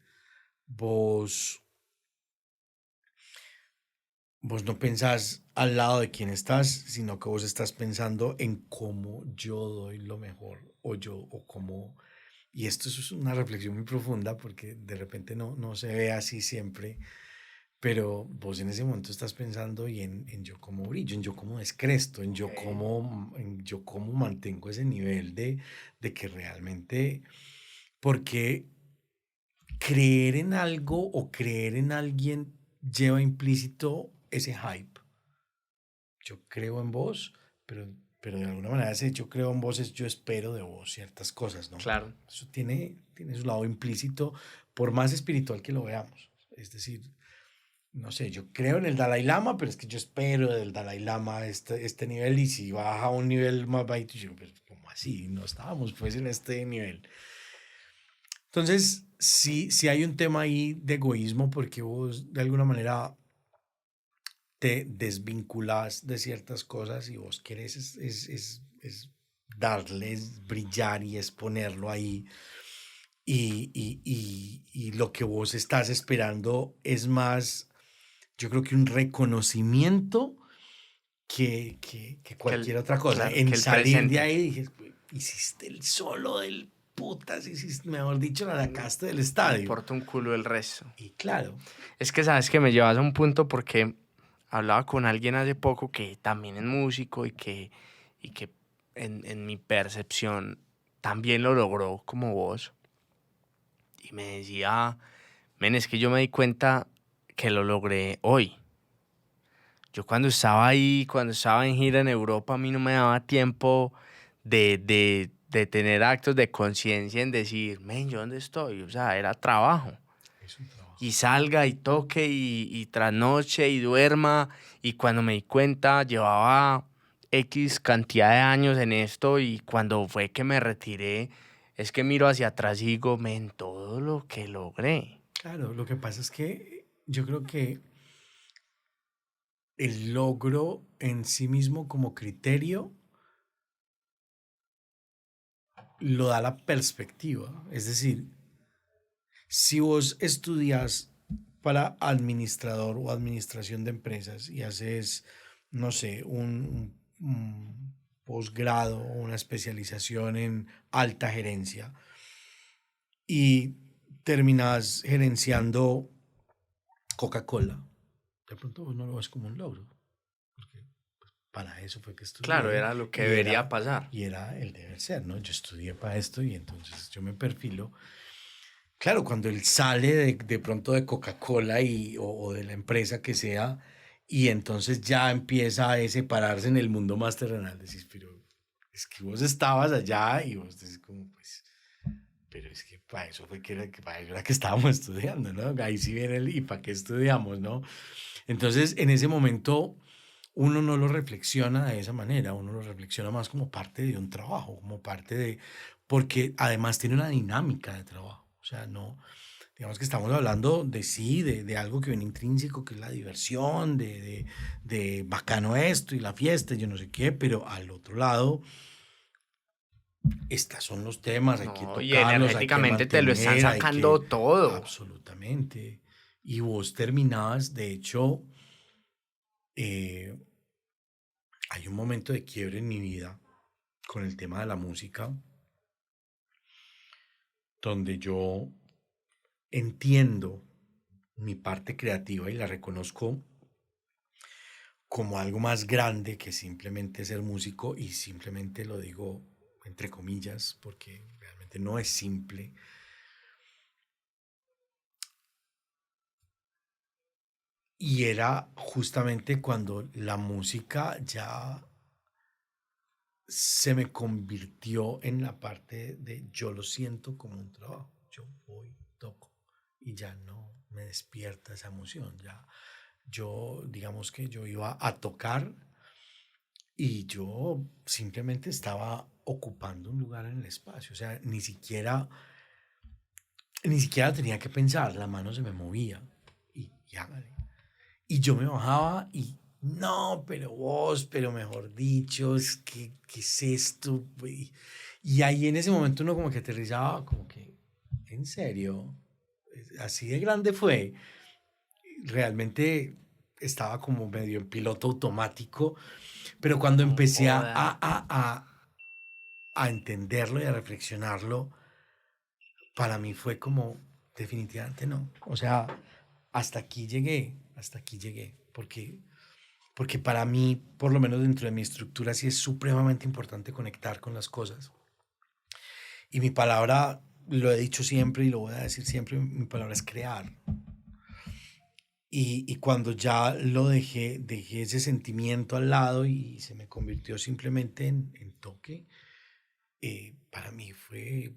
vos, vos no pensás al lado de quién estás, sino que vos estás pensando en cómo yo doy lo mejor o cómo. Y esto es una reflexión muy profunda porque de repente no se ve así siempre, pero vos en ese momento estás pensando y en yo cómo brillo, en yo cómo descresto, Ok. en yo cómo mantengo ese nivel de que realmente, porque creer en algo o creer en alguien lleva implícito ese hype. Yo creo en vos, pero de alguna manera ese yo creo en vos es yo espero de vos ciertas cosas, ¿no? Claro. Eso tiene su lado implícito, por más espiritual que lo veamos. Es decir, no sé, yo creo en el Dalai Lama, pero es que yo espero del Dalai Lama este nivel y si baja a un nivel más bajito, yo, pero ¿cómo así? No estábamos pues en este nivel. Entonces, sí hay un tema ahí de egoísmo porque vos de alguna manera te desvinculas de ciertas cosas y vos querés es darles brillar y exponerlo ahí. Y lo que vos estás esperando es más, yo creo que un reconocimiento que Que el, cualquier otra cosa. claro, que En el salir de presente. ahí dije, hiciste el solo del putas, hiciste, mejor dicho, la Mm, sacaste del Me estadio. importa un culo el resto. Y claro, Es que sabes que me llevas a un punto porque hablaba con alguien hace poco que también es músico y que en mi percepción también lo logró como vos. Y me decía, men, es que yo me di cuenta que lo logré hoy. Yo cuando estaba ahí, cuando estaba en gira en Europa, a mí no me daba tiempo de tener actos de conciencia en decir, men, ¿yo dónde estoy? O sea, era trabajo. es un trabajo. Y salga y toque y trasnoche y duerma. Y cuando me di cuenta, llevaba X cantidad de años en esto y cuando fue que me retiré, es que miro hacia atrás y digo, men, todo lo que logré. Claro, lo que pasa es que yo creo que el logro en sí mismo como criterio lo da la perspectiva. Es decir, si vos estudias para administrador o administración de empresas y haces, no sé, un posgrado o una especialización en alta gerencia y terminas gerenciando Coca-Cola, de pronto vos no lo ves como un logro, porque para eso fue que Claro, estudié era lo que y debería pasar. y era el deber ser, ¿no? Yo estudié para esto y entonces yo me perfilo. Claro, cuando él sale de pronto de Coca-Cola o de la empresa que sea, y entonces ya empieza a separarse en el mundo más terrenal, decís, pero es que vos estabas allá y vos decís como, pues, pero es que para eso fue que para eso era que estábamos estudiando, ¿no? Ahí sí viene el, ¿y para qué estudiamos, no? Entonces, en ese momento, uno no lo reflexiona de esa manera, uno lo reflexiona más como parte de un trabajo, como parte de, porque además tiene una dinámica de trabajo, o sea, no, Digamos que estamos hablando de sí, de algo que viene intrínseco, que es la diversión, de bacano esto y la fiesta, y yo no sé qué, pero al otro lado, estos son los temas, hay que No, y tocarlos, hay que energéticamente te lo están mantener, hay que... sacando todo. Absolutamente. Y vos terminabas, de hecho, eh, hay un momento de quiebre en mi vida con el tema de la música, donde yo entiendo mi parte creativa y la reconozco como algo más grande que simplemente ser músico, y simplemente lo digo entre comillas porque realmente no es simple. Y era justamente cuando la música ya se me convirtió en la parte de yo lo siento como un trabajo. Yo voy, toco y ya no me despierta esa emoción. Ya yo, digamos que yo iba a tocar y yo simplemente estaba ocupando un lugar en el espacio. O sea, ni siquiera tenía que pensar, la mano se me movía y hágale. Y yo me bajaba y no, pero vos, pero mejor dicho, ¿qué es esto? Y ahí en ese momento uno como que aterrizaba, como que, ¿en serio? Así de grande fue. Realmente estaba como medio en piloto automático, pero cuando No empecé joda. a entenderlo y a reflexionarlo, para mí fue como, definitivamente no. O sea, hasta aquí llegué, porque para mí, por lo menos dentro de mi estructura, sí es supremamente importante conectar con las cosas. Y mi palabra, lo he dicho siempre y lo voy a decir siempre, mi palabra es crear. Y cuando ya lo dejé ese sentimiento al lado y se me convirtió simplemente en toque, para mí fue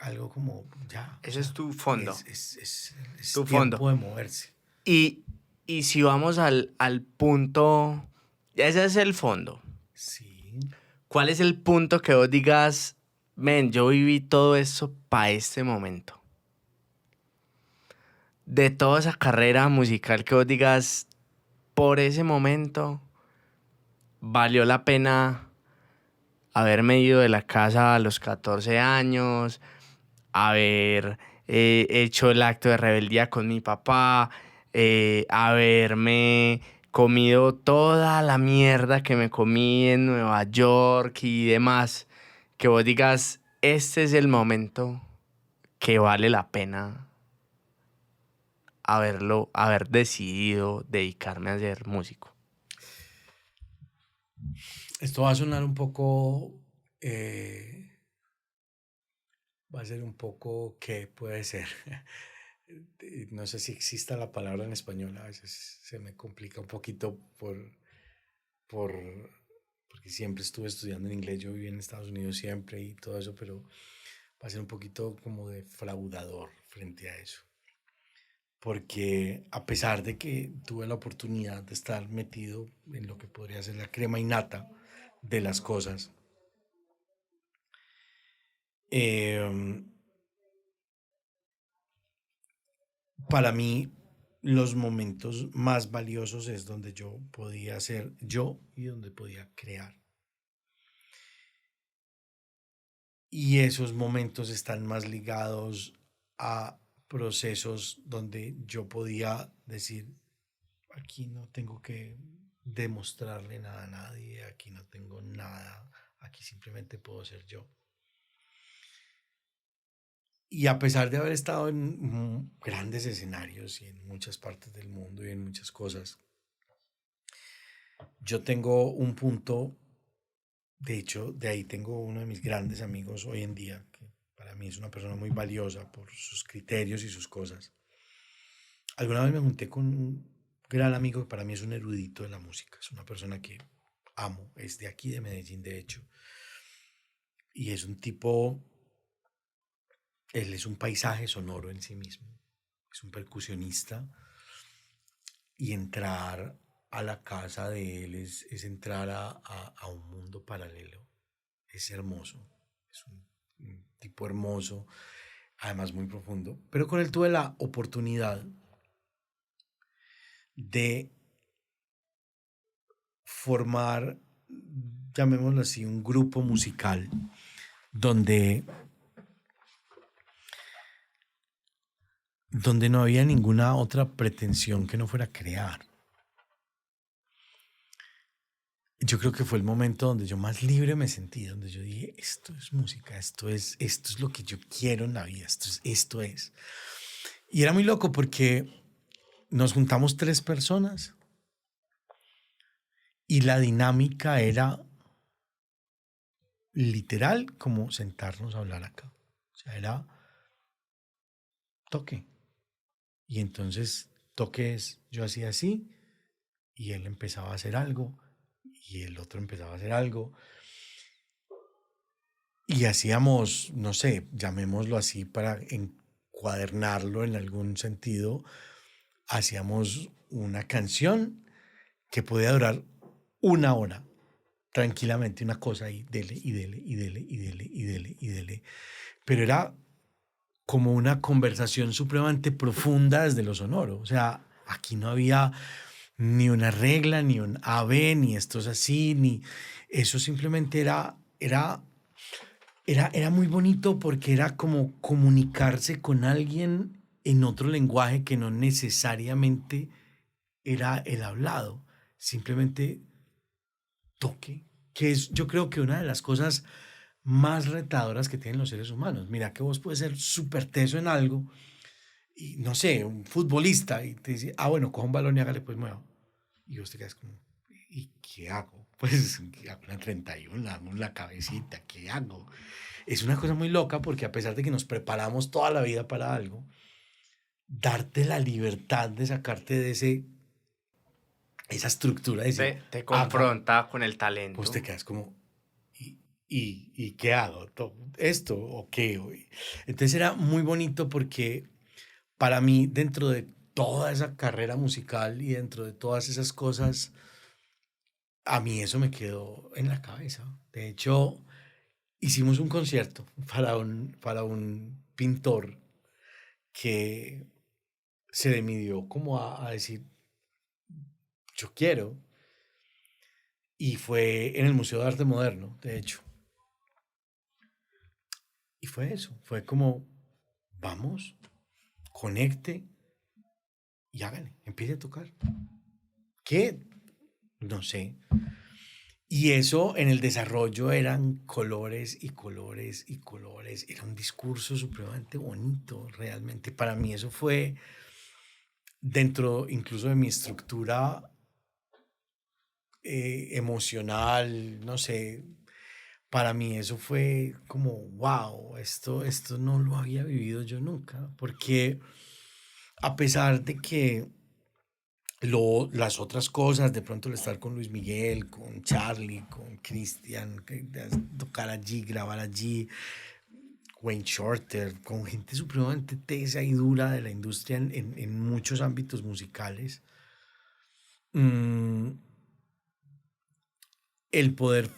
algo como ya, o Ese es sea, tu fondo, es tu fondo. tiempo de moverse. Y, y si vamos al punto, ese es el fondo. Sí. ¿Cuál es el punto que vos digas, men, yo viví todo eso para este momento? De toda esa carrera musical que vos digas, por ese momento, valió la pena haberme ido de la casa a los 14 años, haber hecho el acto de rebeldía con mi papá, haberme comido toda la mierda que me comí en Nueva York y demás, que vos digas, este es el momento que vale la pena haber decidido dedicarme a ser músico. Esto va a sonar un poco, eh, va a ser un poco, ¿qué puede ser? No sé si exista la palabra en español, a veces se me complica un poquito por, porque siempre estuve estudiando en inglés, yo viví en Estados Unidos siempre y todo eso, pero va a ser un poquito como defraudador frente a eso. Porque a pesar de que tuve la oportunidad de estar metido en lo que podría ser la crema innata de las cosas, eh, para mí los momentos más valiosos es donde yo podía ser yo y donde podía crear. Y esos momentos están más ligados a procesos donde yo podía decir, aquí no tengo que demostrarle nada a nadie, aquí no tengo nada, aquí simplemente puedo ser yo. Y a pesar de haber estado en grandes escenarios y en muchas partes del mundo y en muchas cosas, yo tengo un punto, de hecho, de ahí tengo uno de mis grandes amigos hoy en día, que para mí es una persona muy valiosa por sus criterios y sus cosas. Alguna vez me junté con un gran amigo que para mí es un erudito de la música, es una persona que amo, es de aquí de Medellín, de hecho, y es un tipo, él es un paisaje sonoro en sí mismo, es un percusionista, y entrar a la casa de él es entrar a un mundo paralelo. Es hermoso, es un tipo hermoso, además muy profundo, pero con él tuve la oportunidad de formar, llamémoslo así, un grupo musical donde, donde no había ninguna otra pretensión que no fuera crear. Yo creo que fue el momento donde yo más libre me sentí, donde yo dije, esto es música, esto es lo que yo quiero en la vida, esto es. Y era muy loco porque nos juntamos 3 personas y la dinámica era literal como sentarnos a hablar acá. O sea, era toque. Y entonces toques, yo hacía así y él empezaba a hacer algo y el otro empezaba a hacer algo. Y hacíamos, no sé, llamémoslo así para encuadernarlo en algún sentido, hacíamos una canción que podía durar 1 hora, tranquilamente, una cosa y dele, y dele, y dele, y dele, y dele, y dele. Pero era como una conversación supremamente profunda desde lo sonoro. O sea, aquí no había ni una regla, ni un AB, ni esto es así, ni eso simplemente era muy bonito porque era como comunicarse con alguien en otro lenguaje que no necesariamente era el hablado, simplemente toque, que es yo creo que una de las cosas más retadoras que tienen los seres humanos. Mira que vos puedes ser súper teso en algo y no sé, un futbolista y te dice, bueno, coja un balón y hágale pues mueva. Y vos te quedas como, ¿y qué hago? Pues hago una 31, hago la cabecita, ¿qué hago? Es una cosa muy loca porque a pesar de que nos preparamos toda la vida para algo, darte la libertad de sacarte de esa estructura, de decir, Te haga, confronta con el pues te talento. quedas como, ¿y qué hago? ¿Esto o qué? Entonces era muy bonito porque para mí, dentro de toda esa carrera musical y dentro de todas esas cosas, a mí eso me quedó en la cabeza. De hecho, hicimos un concierto para un pintor que se le midió como a decir, yo quiero, y fue en el Museo de Arte Moderno, de hecho. Y fue eso, fue como, vamos, conecte y hágale, empiece a tocar. ¿Qué? No sé. Y eso en el desarrollo eran colores y colores y colores. Era un discurso supremamente bonito, realmente. Para mí eso fue dentro incluso de mi estructura emocional, no sé, para mí eso fue como, wow, esto no lo había vivido yo nunca, porque a pesar de que las otras cosas, de pronto el estar con Luis Miguel, con Charlie, con Cristian, tocar allí, grabar allí, Wayne Shorter, con gente supremamente tesa y dura de la industria en muchos ámbitos musicales, mm, el poder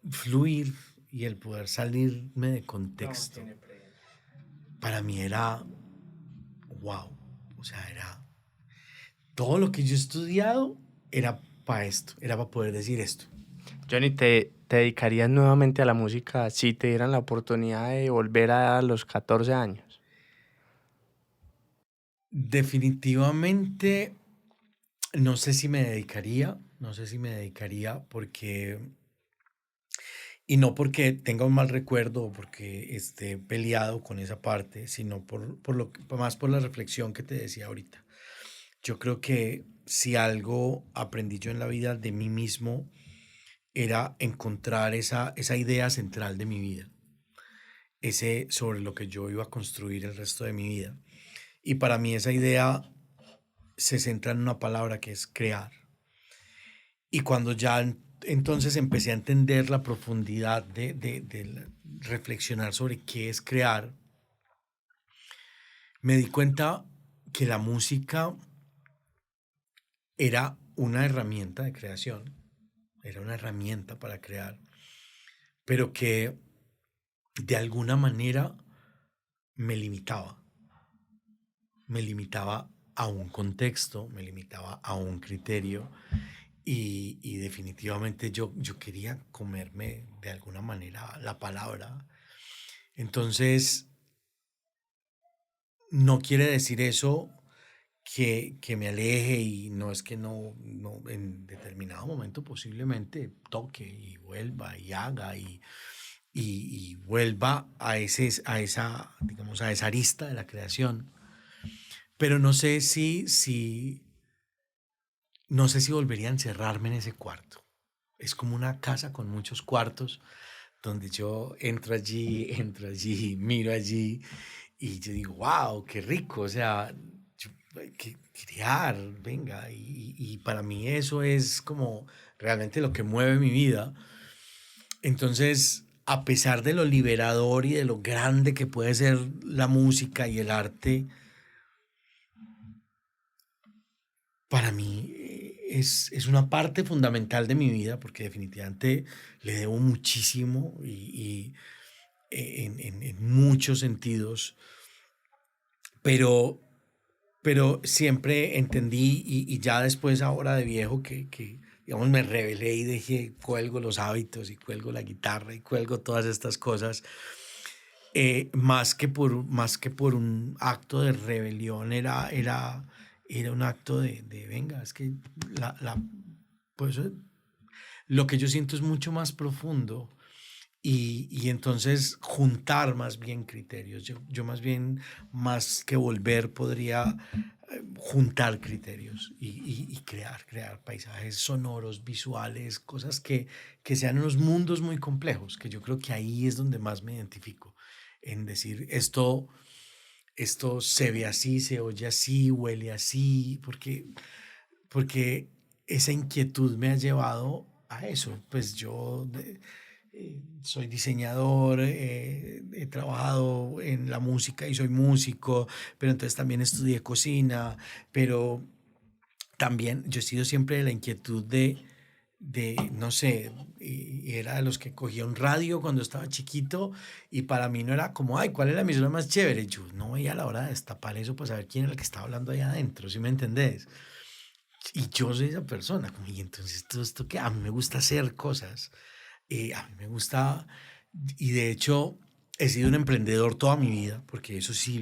fluir y el poder salirme de No, contexto, tiene pre- para mí era wow. O sea, era todo lo que yo he estudiado era para esto, era para poder decir esto. Johnny, ¿te dedicarías nuevamente a la música si te dieran la oportunidad de volver a los 14 años? Definitivamente, no sé si me dedicaría, no sé si me dedicaría porque, y no porque tenga un mal recuerdo o porque esté peleado con esa parte, sino más por la reflexión que te decía ahorita. Yo creo que si algo aprendí yo en la vida de mí mismo era encontrar esa idea central de mi vida, ese sobre lo que yo iba a construir el resto de mi vida. Y para mí esa idea se centra en una palabra que es crear. Y cuando ya entonces empecé a entender la profundidad de reflexionar sobre qué es crear, me di cuenta que la música era una herramienta de creación, era una herramienta para crear, pero que de alguna manera me limitaba. Me limitaba a un contexto, me limitaba a un criterio y definitivamente yo quería comerme de alguna manera la palabra. Entonces, no quiere decir eso que me aleje y no es que no en determinado momento posiblemente toque y vuelva y haga y vuelva a esa, digamos, a esa arista de la creación. Pero no sé si volvería a encerrarme en ese cuarto. Es como una casa con muchos cuartos donde yo entro allí, miro allí y yo digo, wow, qué rico, o sea, que crear, venga, y para mí eso es como realmente lo que mueve mi vida. Entonces, a pesar de lo liberador y de lo grande que puede ser la música y el arte, para mí es una parte fundamental de mi vida porque definitivamente le debo muchísimo y en muchos sentidos, pero, pero siempre entendí y ya después ahora de viejo digamos, me rebelé y dije, cuelgo los hábitos y cuelgo la guitarra y cuelgo todas estas cosas. Más que por un acto de rebelión, era un acto de venga, es que pues, lo que yo siento es mucho más profundo y entonces juntar más bien criterios. Yo más bien, más que volver, podría juntar criterios y crear paisajes sonoros, visuales, cosas que sean unos mundos muy complejos, que yo creo que ahí es donde más me identifico, en decir esto se ve así, se oye así, huele así, porque esa inquietud me ha llevado a eso. Pues yo soy diseñador, he trabajado en la música y soy músico, pero entonces también estudié cocina, pero también yo he sido siempre de la inquietud no sé, y era de los que cogía un radio cuando estaba chiquito y para mí no era como, ay, ¿cuál es la emisora más chévere? Yo no veía la hora de destapar eso para saber quién era el que estaba hablando allá adentro, ¿sí me entendés? Y yo soy esa persona, como, y entonces todo esto que a mí me gusta hacer cosas, a mí me gusta, y de hecho he sido un emprendedor toda mi vida, porque eso sí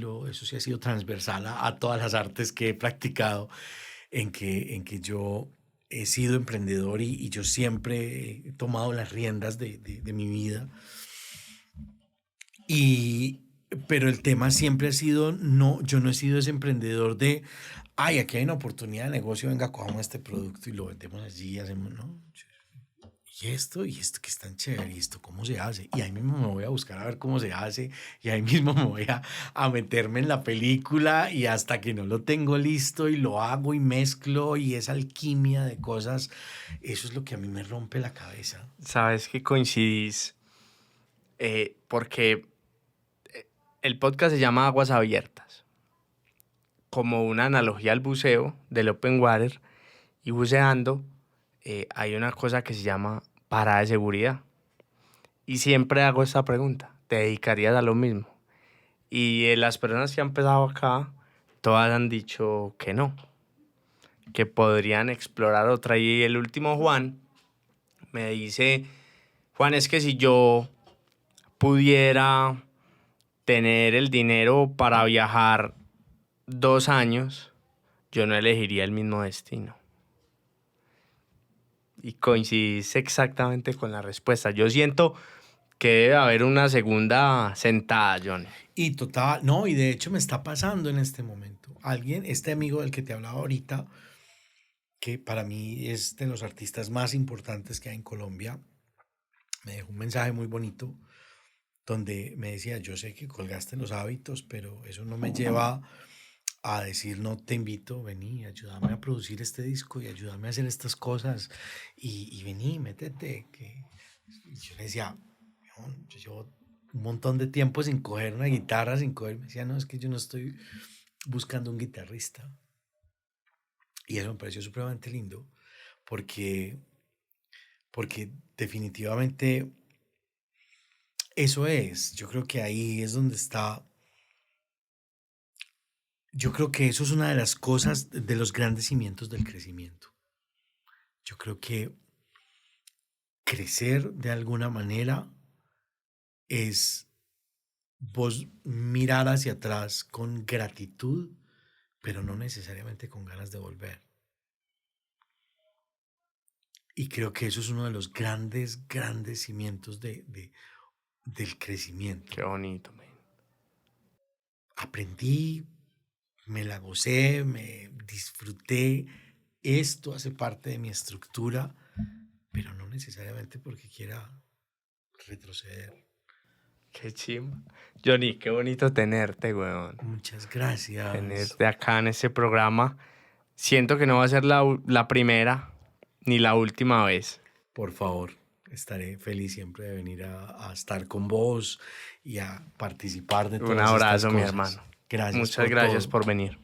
ha sido transversal a todas las artes que he practicado, en que yo he sido emprendedor y yo siempre he tomado las riendas de mi vida. Y, pero el tema siempre ha sido, no, yo no he sido ese emprendedor de, ay, aquí hay una oportunidad de negocio, venga, cojamos este producto y lo vendemos allí, hacemos, ¿no? Y esto que es tan chévere, y esto cómo se hace, y ahí mismo me voy a buscar a ver cómo se hace, y ahí mismo me voy a meterme en la película, y hasta que no lo tengo listo, y lo hago y mezclo, y esa alquimia de cosas, eso es lo que a mí me rompe la cabeza. Sabes que coincidís, porque el podcast se llama Aguas Abiertas, como una analogía al buceo del open water, y buceando hay una cosa que se llama parada de seguridad. Y siempre hago esta pregunta, ¿te dedicarías a lo mismo? Y las personas que han empezado acá, todas han dicho que no, que podrían explorar otra. Y el último Juan me dice, Juan, es que si yo pudiera tener el dinero para viajar 2 años, yo no elegiría el mismo destino. Y coincidís exactamente con la respuesta. Yo siento que debe haber una segunda sentada, John. Y total, no, y de hecho me está pasando en este momento. Alguien, este amigo del que te hablaba ahorita, que para mí es de los artistas más importantes que hay en Colombia, me dejó un mensaje muy bonito donde me decía, yo sé que colgaste los hábitos, pero eso no me lleva a decir, no te invito, vení, ayúdame a producir este disco y ayúdame a hacer estas cosas y vení, métete. Y yo le decía, "No, yo llevo un montón de tiempo sin coger una guitarra, sin coger, me decía, no, es que yo no estoy buscando un guitarrista. Y eso me pareció supremamente lindo porque, porque definitivamente eso es, yo creo que ahí es donde está Yo creo que eso es una de las cosas, de los grandes cimientos del crecimiento. Yo creo que crecer de alguna manera es vos mirar hacia atrás con gratitud, pero no necesariamente con ganas de volver. Y creo que eso es uno de los grandes, grandes cimientos del crecimiento. Qué bonito, man. Aprendí, me la gocé, me disfruté. Esto hace parte de mi estructura, pero no necesariamente porque quiera retroceder. Qué chimba. Johnny, qué bonito tenerte, weón. Muchas gracias. Tenerte acá en este programa. Siento que no va a ser la primera ni la última vez. Por favor, estaré feliz siempre de venir a estar con vos y a participar de todas Un abrazo, estas mi cosas. hermano. Gracias. Muchas gracias por venir.